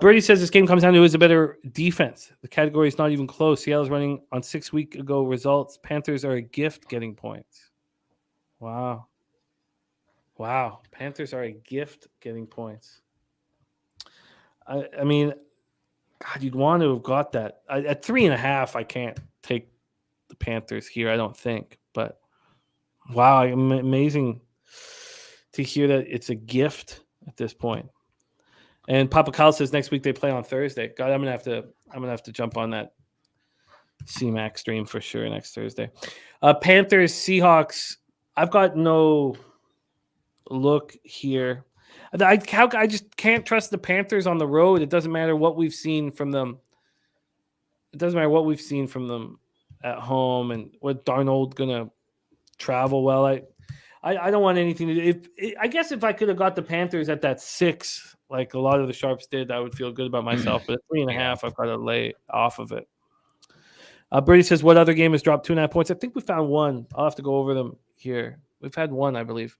Birdie says this game comes down to who's a better defense. The category is not even close. Seattle's running on 6 week ago results. Panthers are a gift getting points. Wow. Panthers are a gift getting points. I mean, God, you'd want to have got that. At 3.5, I can't take the Panthers here, I don't think. But wow, amazing to hear that it's a gift at this point. And Papa Kyle says next week they play on Thursday. God, I'm gonna have to jump on that CMAC stream for sure next Thursday. Panthers, Seahawks. I've got no look here. I just can't trust the Panthers on the road. It doesn't matter what we've seen from them. It doesn't matter what we've seen from them at home and what Darnold gonna travel well. I don't want anything to do. I guess if I could have got the Panthers at that 6, like a lot of the sharps did, I would feel good about myself. But at 3.5, I've got to lay off of it. Brady says, what other game has dropped 2.5 points? I think we found one. I'll have to go over them here. We've had one, I believe.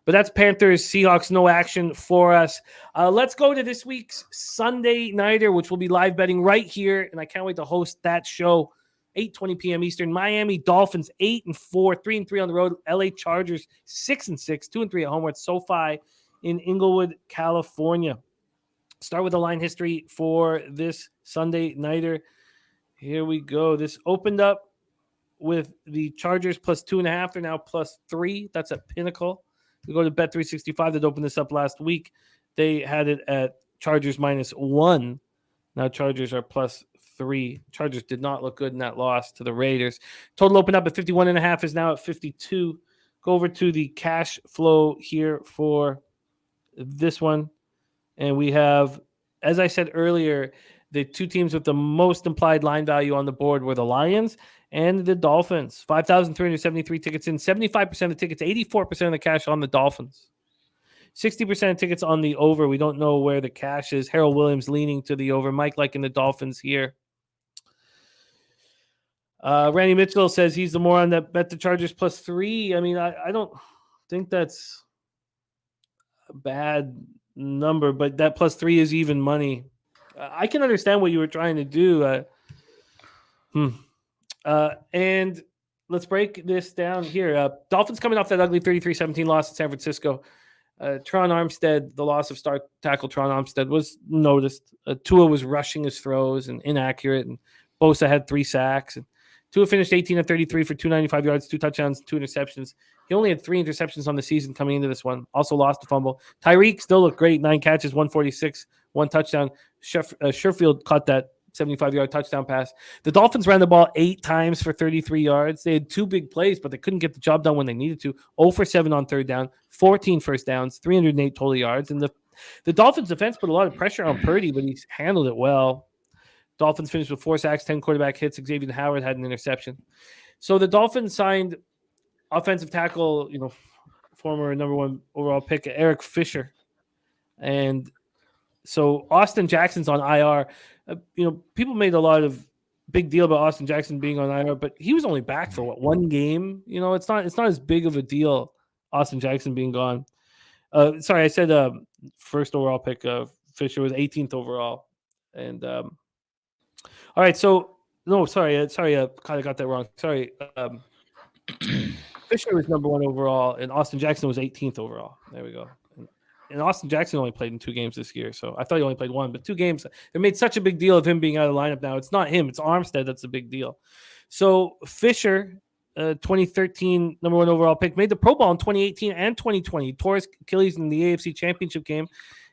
But that's Panthers, Seahawks, no action for us. Let's go to this week's Sunday Nighter, which will be live betting right here. And I can't wait to host that show. 8:20 p.m. Eastern. Miami Dolphins 8-4, 3-3 on the road. LA Chargers 6-6, 2-3 at home. We're at SoFi in Inglewood, California. Start with the line history for this Sunday Nighter. Here we go. This opened up with the Chargers plus 2.5. They're now plus 3. That's at Pinnacle. We go to Bet365 that opened this up last week. They had it at Chargers -1. Now Chargers are plus 3. Chargers did not look good in that loss to the Raiders. Total opened up at 51.5, is now at 52. Go over to the cash flow here for this one. And we have, as I said earlier, the two teams with the most implied line value on the board were the Lions and the Dolphins. 5,373 tickets in, 75% of the tickets, 84% of the cash on the Dolphins. 60% of tickets on the over. We don't know where the cash is. Harold Williams leaning to the over. Mike liking the Dolphins here. Randy Mitchell says he's the moron that bet the Chargers plus 3. I mean, I don't think that's a bad number, but that plus 3 is even money. I can understand what you were trying to do. And let's break this down here. Dolphins coming off that ugly 33-17 loss at San Francisco. Tron Armstead, the loss of star tackle Tron Armstead was noticed. Tua was rushing his throws and inaccurate, and Bosa had 3 sacks. And Tua finished 18 of 33 for 295 yards, 2 touchdowns, 2 interceptions. He only had 3 interceptions on the season coming into this one. Also lost a fumble. Tyreek still looked great. 9 catches, 146, 1 touchdown. Sherfield caught that 75-yard touchdown pass. The Dolphins ran the ball 8 times for 33 yards. They had 2 big plays, but they couldn't get the job done when they needed to. 0 for 7 on third down, 14 first downs, 308 total yards. And the Dolphins defense put a lot of pressure on Purdy, but he handled it well. Dolphins finished with 4 sacks, 10 quarterback hits. Xavier Howard had an interception. So the Dolphins signed offensive tackle, former number 1 overall pick, Eric Fisher. And so Austin Jackson's on IR. People made a lot of big deal about Austin Jackson being on IR, but he was only back for 1 game. It's not as big of a deal, Austin Jackson being gone. Sorry, I said first overall pick. Fisher was 18th overall. And all right, so no, sorry, I kind of got that wrong. Sorry, Fisher was number 1 overall, and Austin Jackson was 18th overall. There we go. And Austin Jackson only played in 2 games this year, so I thought he only played 1, but 2 games. They made such a big deal of him being out of the lineup now. It's not him; it's Armstead that's a big deal. So Fisher, 2013 number 1 overall pick, made the Pro Bowl in 2018 and 2020. He tore his Achilles in the AFC Championship game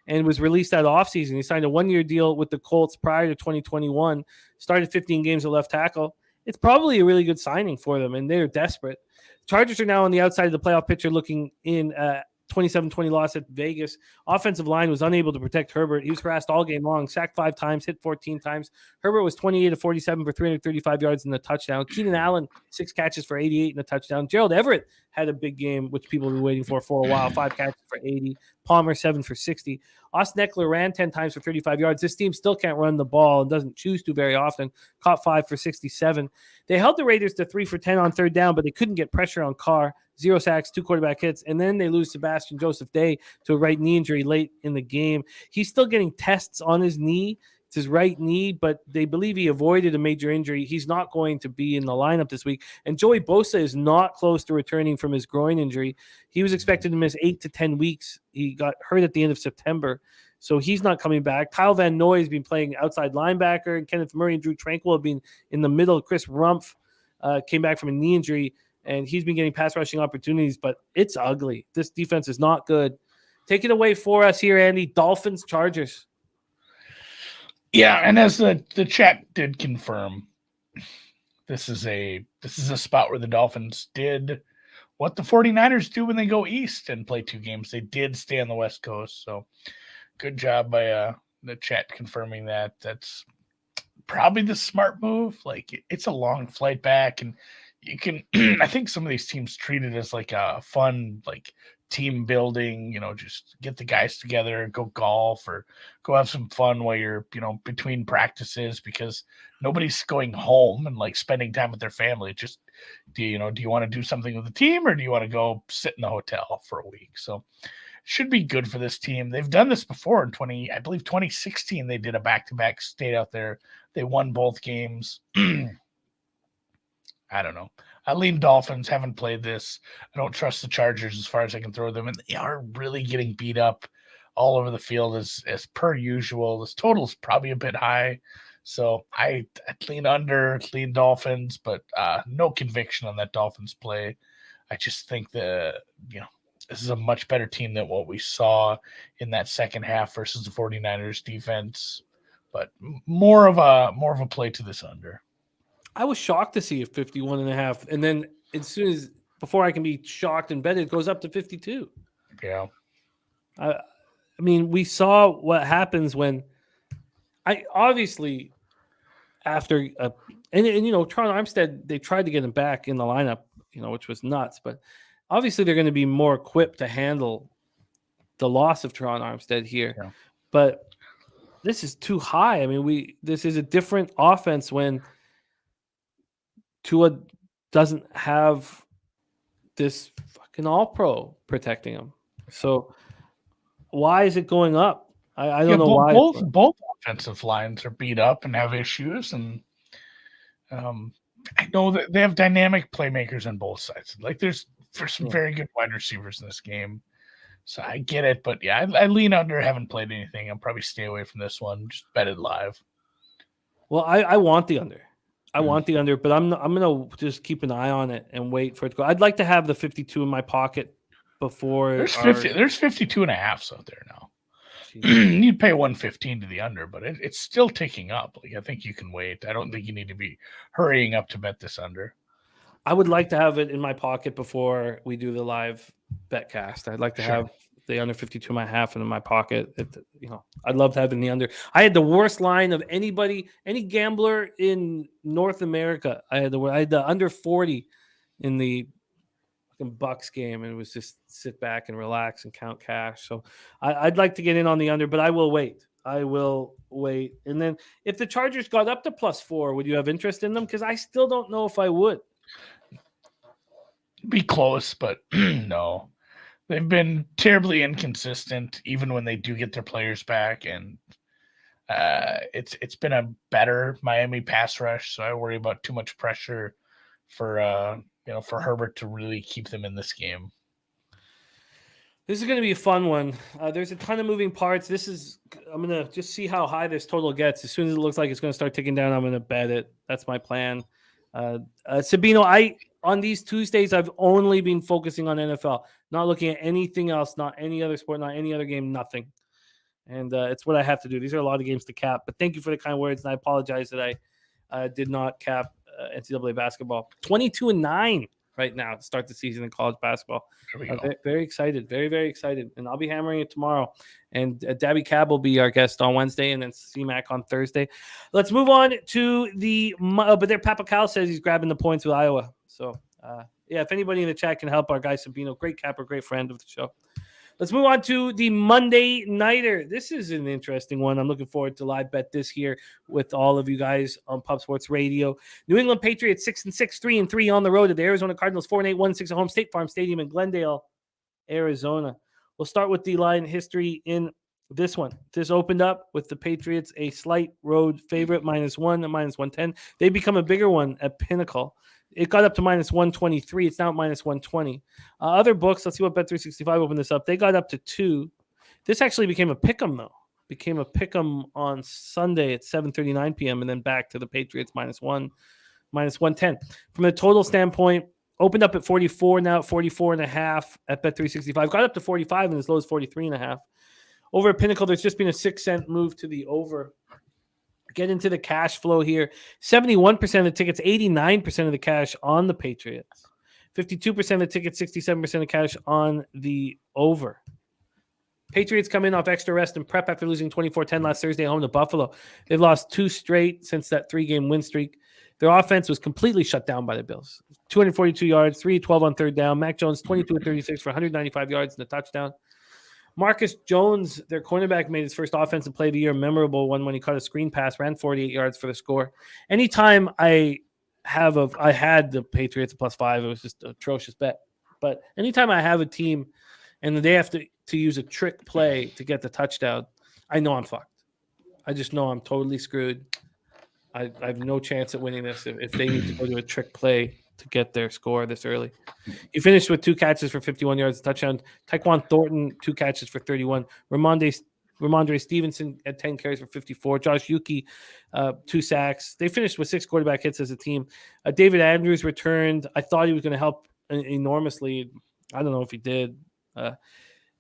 and was released that offseason. He signed a 1-year deal with the Colts prior to 2021. Started 15 games at left tackle. It's probably a really good signing for them, and they're desperate. Chargers are now on the outside of the playoff picture, looking in 27-20 loss at Vegas. Offensive line was unable to protect Herbert. He was harassed all game long, sacked 5 times, hit 14 times. Herbert was 28 of 47 for 335 yards and a touchdown. Keenan Allen, 6 catches for 88 and a touchdown. Gerald Everett had a big game, which people have been waiting for a while. 5 catches for 80. Palmer, 7 for 60. Austin Eckler ran 10 times for 35 yards. This team still can't run the ball and doesn't choose to very often. Caught 5 for 67. They held the Raiders to 3 for 10 on third down, but they couldn't get pressure on Carr. 0 sacks, 2 quarterback hits, and then they lose Sebastian Joseph Day to a right knee injury late in the game. He's still getting tests on his knee. It's his right knee, but they believe he avoided a major injury. He's not going to be in the lineup this week. And Joey Bosa is not close to returning from his groin injury. He was expected to miss 8 to 10 weeks. He got hurt at the end of September, so he's not coming back. Kyle Van Noy has been playing outside linebacker, and Kenneth Murray and Drew Tranquil have been in the middle. Chris Rumpf came back from a knee injury, and he's been getting pass rushing opportunities, but it's ugly. This defense is not good. Take it away for us here, Andy. Dolphins, Chargers. Yeah, and as the chat did confirm, this is a spot where the Dolphins did what the 49ers do when they go east and play 2 games. They did stay on the West Coast, so good job by the chat confirming that. That's probably the smart move. Like, it's a long flight back, and you can I think some of these teams treat it as like a fun, like, team building, just get the guys together, go golf or go have some fun while you're, between practices, because nobody's going home and like spending time with their family. Just do you want to do something with the team, or do you want to go sit in the hotel for a week? So should be good for this team. They've done this before in 2016. They did a back-to-back, stayed out there. They won both games. I don't know. I lean Dolphins. Haven't played this. I don't trust the Chargers as far as I can throw them, and they are really getting beat up all over the field as per usual. This total is probably a bit high, so I lean under, lean Dolphins, but no conviction on that Dolphins play. I just think this is a much better team than what we saw in that second half versus the 49ers defense, but more of a play to this under. I was shocked to see a 51.5, and then before I can be shocked and bet it goes up to 52. Yeah. I mean, we saw what happens when obviously after Toronto Armstead, they tried to get him back in the lineup, which was nuts, but obviously they're going to be more equipped to handle the loss of Teron Armstead here. Yeah. But this is too high. I mean, this is a different offense when Tua doesn't have this fucking all-pro protecting him. So why is it going up? I don't know why. Both offensive lines are beat up and have issues, and I know that they have dynamic playmakers on both sides. Like, there's some very good wide receivers in this game, so I get it. But yeah, I lean under. Haven't played anything. I'll probably stay away from this one. Just bet it live. Well, I want the under. I want the under, but I'm going to just keep an eye on it and wait for it to go. I'd like to have the 52 in my pocket before. There's 52.5 out there now. You'd pay 115 to the under, but it's still ticking up. Like, I think you can wait. I don't think you need to be hurrying up to bet this under. I would like to have it in my pocket before we do the live bet cast. I'd like to have the under 52.5 in my pocket. I'd love to have it in the under. I had the worst line of any gambler in North America. I had the under 40 in the Bucks game, and it was just sit back and relax and count cash. So I'd like to get in on the under, but I will wait. And then if the Chargers got up to +4, would you have interest in them? Because I still don't know if I would. Be close, but no. They've been terribly inconsistent, even when they do get their players back, and it's been a better Miami pass rush. So I worry about too much pressure for Herbert to really keep them in this game. This is going to be a fun one. There's a ton of moving parts. I'm going to just see how high this total gets. As soon as it looks like it's going to start ticking down, I'm going to bet it. That's my plan. Sabino, on these Tuesdays, I've only been focusing on NFL, not looking at anything else, not any other sport, not any other game, nothing. And it's what I have to do. These are a lot of games to cap. But thank you for the kind words, and I apologize that I did not cap NCAA basketball. 22-9 right now to start the season in college basketball. There we go. Very excited, very, very excited. And I'll be hammering it tomorrow. And Dabby Cab will be our guest on Wednesday, and then CMAC on Thursday. Let's move on to but there Papa Cal says he's grabbing the points with Iowa. So, if anybody in the chat can help our guy Sabino, great capper, great friend of the show. Let's move on to the Monday Nighter. This is an interesting one. I'm looking forward to live bet this here with all of you guys on Pub Sports Radio. New England Patriots 6-6, 3-3 on the road at the Arizona Cardinals 4-8, 1-6 at home. State Farm Stadium in Glendale, Arizona. We'll start with the line history in this one. This opened up with the Patriots a slight road favorite, -1 and -110. They become a bigger one at Pinnacle. It got up to -123. It's now at -120. Other books, let's see what Bet365 opened this up. They got up to 2. This actually became a pick'em, though. Became a pick'em on Sunday at 7:39 p.m. and then back to the Patriots -1, -110. From a total standpoint, opened up at 44, now at 44.5 at Bet365. Got up to 45 and as low as 43.5. Over at Pinnacle, there's just been a 6-cent move to the over. Get into the cash flow here. 71% of the tickets, 89% of the cash on the Patriots. 52% of the tickets, 67% of cash on the over. Patriots come in off extra rest and prep after losing 24-10 last Thursday at home to Buffalo. They've lost 2 straight since that 3-game win streak. Their offense was completely shut down by the Bills. 242 yards, 3-12 on third down. Mac Jones, 22-36 for 195 yards and a touchdown. Marcus Jones, their cornerback, made his first offensive play of the year, memorable one when he caught a screen pass, ran 48 yards for the score. Anytime I had the Patriots at +5, it was just an atrocious bet. But anytime I have a team and they have to use a trick play to get the touchdown, I know I'm fucked. I just know I'm totally screwed. I have no chance at winning this if they need to go to a trick play to get their score this early. He finished with 2 catches for 51 yards, a touchdown. Tyquan Thornton, 2 catches for 31. Ramondre Stevenson had 10 carries for 54. Josh Yuki, 2 sacks. They finished with 6 quarterback hits as a team. David Andrews returned. I thought he was going to help enormously. I don't know if he did.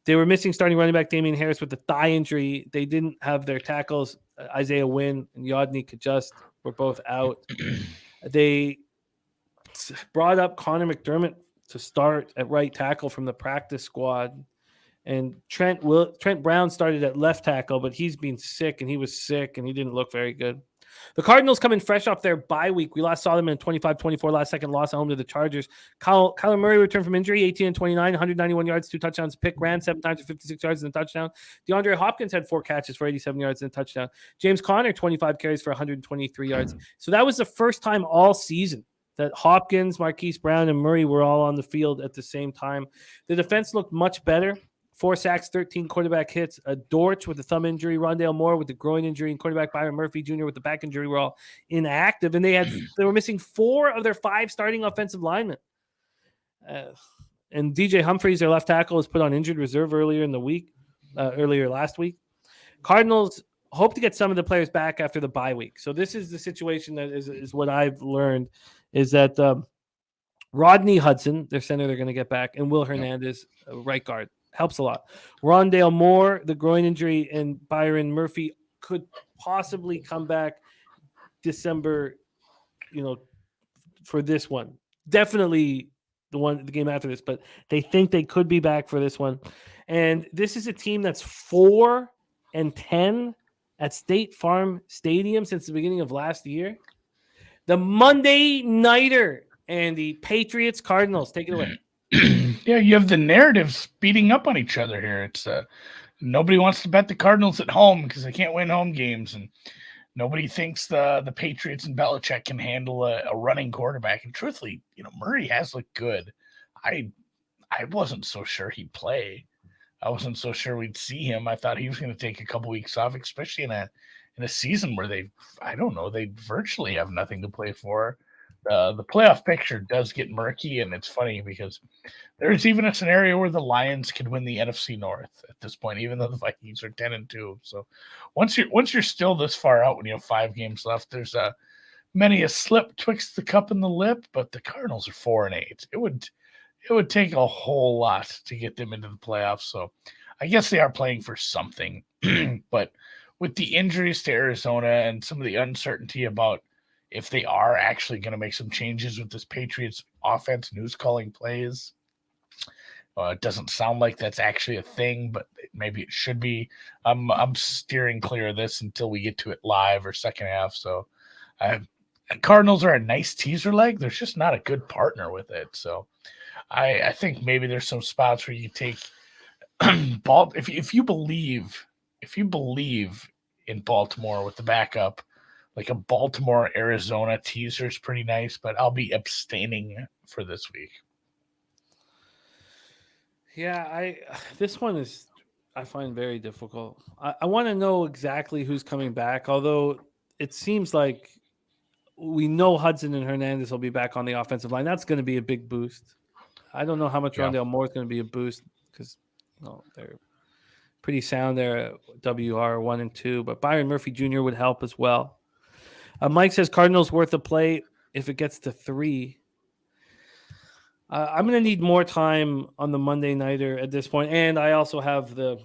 They were missing starting running back Damian Harris with the thigh injury. They didn't have their tackles. Isaiah Wynn and Yodny Kajust were both out. They brought up Connor McDermott to start at right tackle from the practice squad. And Trent Brown started at left tackle, but he's been sick, and he was sick, and he didn't look very good. The Cardinals coming fresh off their bye week. We last saw them in a 25-24 last-second loss at home to the Chargers. Kyler Murray returned from injury, 18-29, 191 yards, 2 touchdowns, pick, ran 7 times for 56 yards and a touchdown. DeAndre Hopkins had 4 catches for 87 yards and a touchdown. James Conner, 25 carries for 123 yards. So that was the first time all season that Hopkins, Marquise Brown, and Murray were all on the field at the same time. The defense looked much better. 4 sacks, 13 quarterback hits. Dortch with the thumb injury, Rondale Moore with the groin injury, and quarterback Byron Murphy Jr. with the back injury were all inactive. And they were missing 4 of their 5 starting offensive linemen. And DJ Humphries, their left tackle, was put on injured reserve earlier last week. Cardinals hope to get some of the players back after the bye week. So this is the situation that is what I've learned is that Rodney Hudson, their center, they're going to get back, and Will Hernandez, right guard. Helps a lot. Rondale Moore, the groin injury, and Byron Murphy could possibly come back December, for this one. Definitely the game after this, but they think they could be back for this one. And this is a team that's 4-10 at State Farm Stadium since the beginning of last year. The Monday Nighter, Andy, Patriots, Cardinals. Take it away. Yeah, you have the narratives beating up on each other here. It's nobody wants to bet the Cardinals at home because they can't win home games, and nobody thinks the Patriots and Belichick can handle a running quarterback. And truthfully, Murray has looked good. I wasn't so sure he'd play. I wasn't so sure we'd see him. I thought he was going to take a couple weeks off, especially in a season where they virtually have nothing to play for. The playoff picture does get murky, and it's funny because there's even a scenario where the Lions could win the NFC North at this point, even though the Vikings are 10-2. So once you're still this far out, when you have 5 games left, there's many a slip twixt the cup and the lip. But the Cardinals are 4-8. It would take a whole lot to get them into the playoffs. So I guess they are playing for something. But with the injuries to Arizona and some of the uncertainty about if they are actually going to make some changes with this Patriots offense, news calling plays. It doesn't sound like that's actually a thing, but maybe it should be. I'm steering clear of this until we get to it live or second half. So, Cardinals are a nice teaser leg. There's just not a good partner with it. So, I think maybe there's some spots where you take ball if you believe in Baltimore with the backup, like a Baltimore Arizona teaser is pretty nice. But I'll be abstaining for this week. Yeah, this one is I find very difficult. I want to know exactly who's coming back, although it seems like we know Hudson and Hernandez will be back on the offensive line. That's going to be a big boost. I don't know how much Rondale Moore is going to be a boost because they're pretty sound there at WR 1 and 2, but Byron Murphy Jr. would help as well. Mike says Cardinals worth a play if it gets to 3. I'm going to need more time on the Monday nighter at this point, and I also have the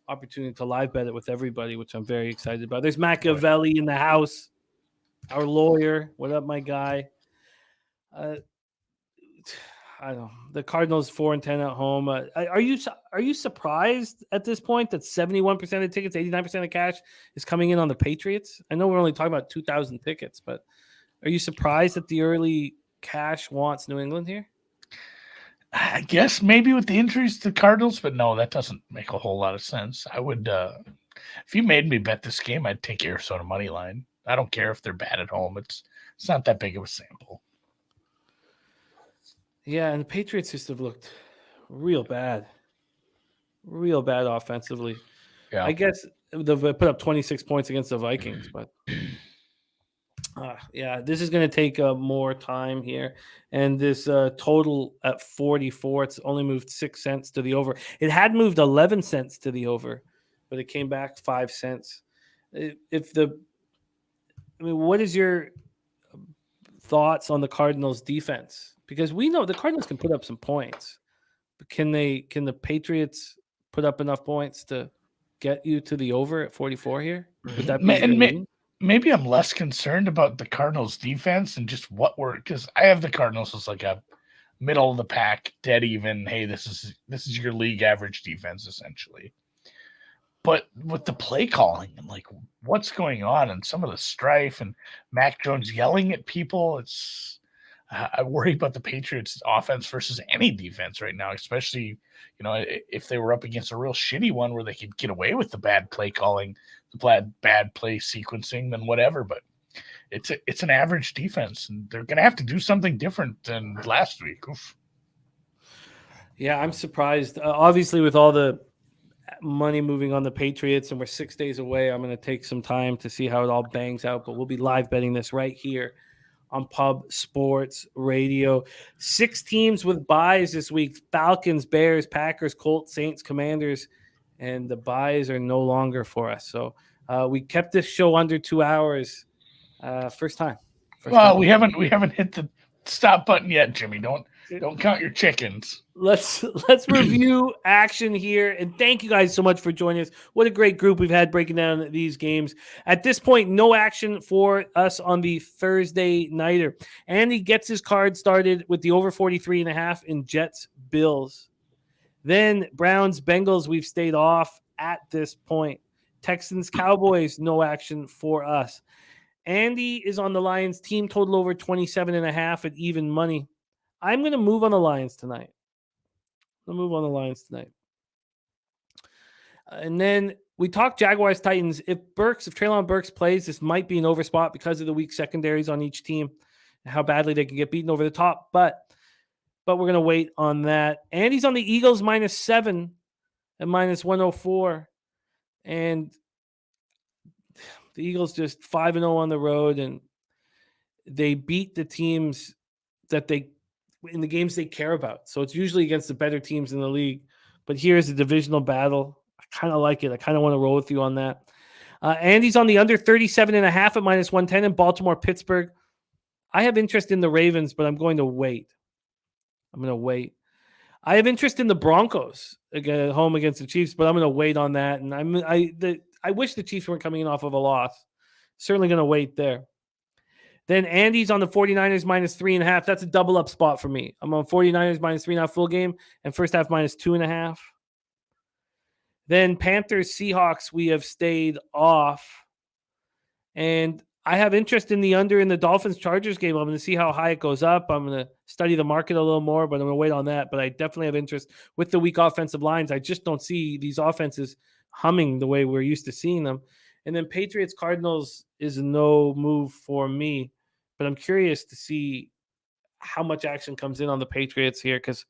opportunity to live bet it with everybody, which I'm very excited about. There's Machiavelli in the house, our lawyer. What up, my guy? I don't know. The Cardinals 4-10 at home. Are you surprised at this point that 71% of tickets, 89% of cash is coming in on the Patriots? I know we're only talking about 2,000 tickets, but are you surprised that the early cash wants New England here? I guess maybe with the injuries to the Cardinals, but no, that doesn't make a whole lot of sense. I would, if you made me bet this game, I'd take Arizona money line. I don't care if they're bad at home. It's not that big of a sample. Yeah, and the Patriots just have looked real bad offensively. Yeah. I guess they've put up 26 points against the Vikings, but yeah, this is going to take more time here. And this total at 44, it's only moved 6 cents to the over. It had moved 11 cents to the over, but it came back 5 cents. What is your thoughts on the Cardinals defense? Because we know the Cardinals can put up some points, but can the Patriots put up enough points to get you to the over at 44 here? Would that be maybe I'm less concerned about the Cardinals defense and just because I have the Cardinals as like a middle of the pack, dead even. Hey, this is your league average defense essentially. But with the play calling and like what's going on and some of the strife and Mac Jones yelling at people, I worry about the Patriots offense versus any defense right now, especially, if they were up against a real shitty one where they could get away with the bad play calling, the bad play sequencing, then whatever. But it's an average defense, and they're going to have to do something different than last week. Oof. Yeah, I'm surprised. Obviously, with all the money moving on the Patriots, and we're 6 days away, I'm going to take some time to see how it all bangs out. But we'll be live betting this right here on Pub Sports Radio. 6 teams with buys this week: Falcons, Bears, Packers, Colts, Saints, Commanders, and the buys are no longer for us. So we kept this show under 2 hours. First time. We haven't hit the stop button yet, Jimmy. Don't count your chickens. Let's review action here, and thank you guys so much for joining us. What a great group we've had breaking down these games. At this point, no action for us on the Thursday nighter. Andy gets his card started with the over 43.5 in Jets Bills. Then Browns Bengals, we've stayed off at this point. Texans Cowboys, no action for us. Andy is on the Lions team total over 27.5 at even money. I'm going to move on the Lions tonight. And then we talked Jaguars Titans. If Treylon Burks plays, this might be an overspot because of the weak secondaries on each team and how badly they can get beaten over the top. But we're going to wait on that. Andy's on the Eagles -7 at -104. And the Eagles just 5-0 on the road, and they beat the teams that in the games they care about. So it's usually against the better teams in the league. But here's a divisional battle. I kind of like it. I kind of want to roll with you on that. Andy's on the under 37.5 at -110 in Baltimore, Pittsburgh. I have interest in the Ravens, but I'm going to wait. I have interest in the Broncos again at home against the Chiefs, but I'm going to wait on that. And I wish the Chiefs weren't coming in off of a loss. Certainly going to wait there. Then Andy's on the 49ers minus 3.5. That's a double up spot for me. I'm on 49ers minus 3.5 full game and first half minus 2.5. Then Panthers Seahawks, we have stayed off. And I have interest in the under in the Dolphins Chargers game. I'm going to see how high it goes up. I'm going to study the market a little more, but I'm going to wait on that. But I definitely have interest with the weak offensive lines. I just don't see these offenses humming the way we're used to seeing them. And then Patriots Cardinals is no move for me, but I'm curious to see how much action comes in on the Patriots here, because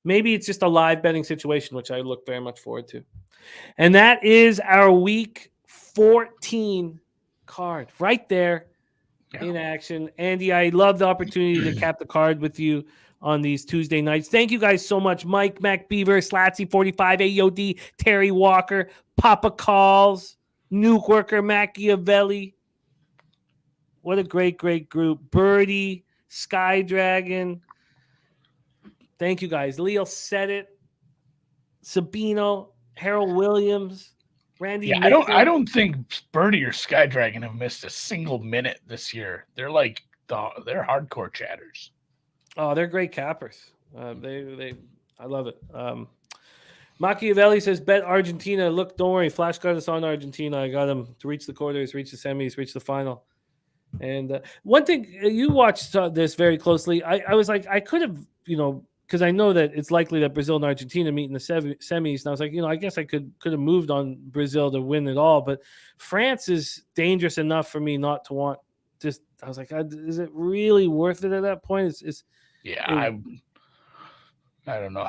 maybe it's just a live betting situation, which I look very much forward to. And that is our week 14 card right there in action. Andy, I love the opportunity to cap the card with you on these Tuesday nights. Thank you guys so much. Mike, Mac Beaver, Slatsy 45, AOD, Terry Walker, Papa Calls, Nuke Worker, Machiavelli. What a great, great group. Birdie, Sky Dragon. Thank you guys. Leo said it. Sabino, Harold Williams, Randy. Yeah, I don't think Birdie or Sky Dragon have missed a single minute this year. They're like they're hardcore chatters. Oh, they're great cappers. I love it. Machiavelli says bet Argentina. Look, don't worry. Flash got us on Argentina. I got them to reach the quarters, reach the semis, reach the final. And one thing, you watched this very closely. I was like, I could have, because I know that it's likely that Brazil and Argentina meet in the semis. And I was like, I guess I could have moved on Brazil to win it all. But France is dangerous enough for me not to want just. I was like, is it really worth it at that point? I don't know.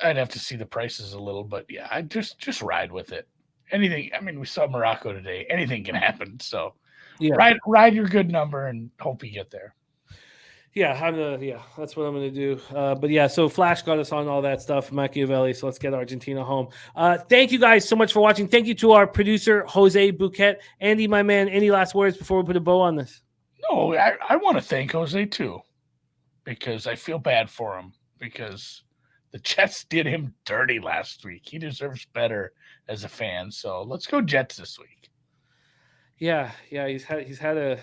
I'd have to see the prices a little, but yeah, I just ride with it. Anything. I mean, we saw Morocco today. Anything can happen. So yeah, ride your good number and hope you get there. Yeah, that's what I'm going to do. But yeah, so Flash got us on all that stuff, Machiavelli. So let's get Argentina home. Thank you guys so much for watching. Thank you to our producer, Jose Bouquet. Andy, my man, any last words before we put a bow on this? No, I want to thank Jose too, because I feel bad for him, because the Jets did him dirty last week. He deserves better as a fan. So let's go Jets this week. Yeah, he's had a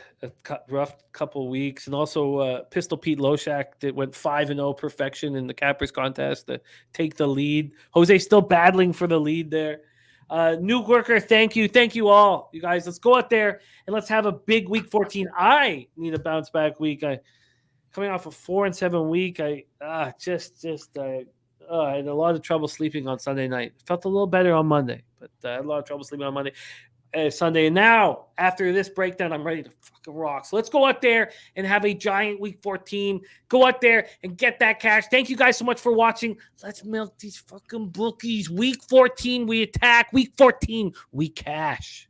rough couple weeks, and also Pistol Pete Loshak that went 5-0 perfection in the Cappers contest to take the lead. Jose still battling for the lead there. Nuke Worker, thank you all, you guys. Let's go out there and let's have a big week 14. I need a bounce back week. Coming off a 4-7 week. I had a lot of trouble sleeping on Sunday night. Felt a little better on Monday, but I had a lot of trouble sleeping on Monday. Sunday. And now, after this breakdown, I'm ready to fucking rock. So let's go out there and have a giant week 14. Go out there and get that cash. Thank you guys so much for watching. Let's milk these fucking bookies. Week 14, we attack. Week 14, we cash.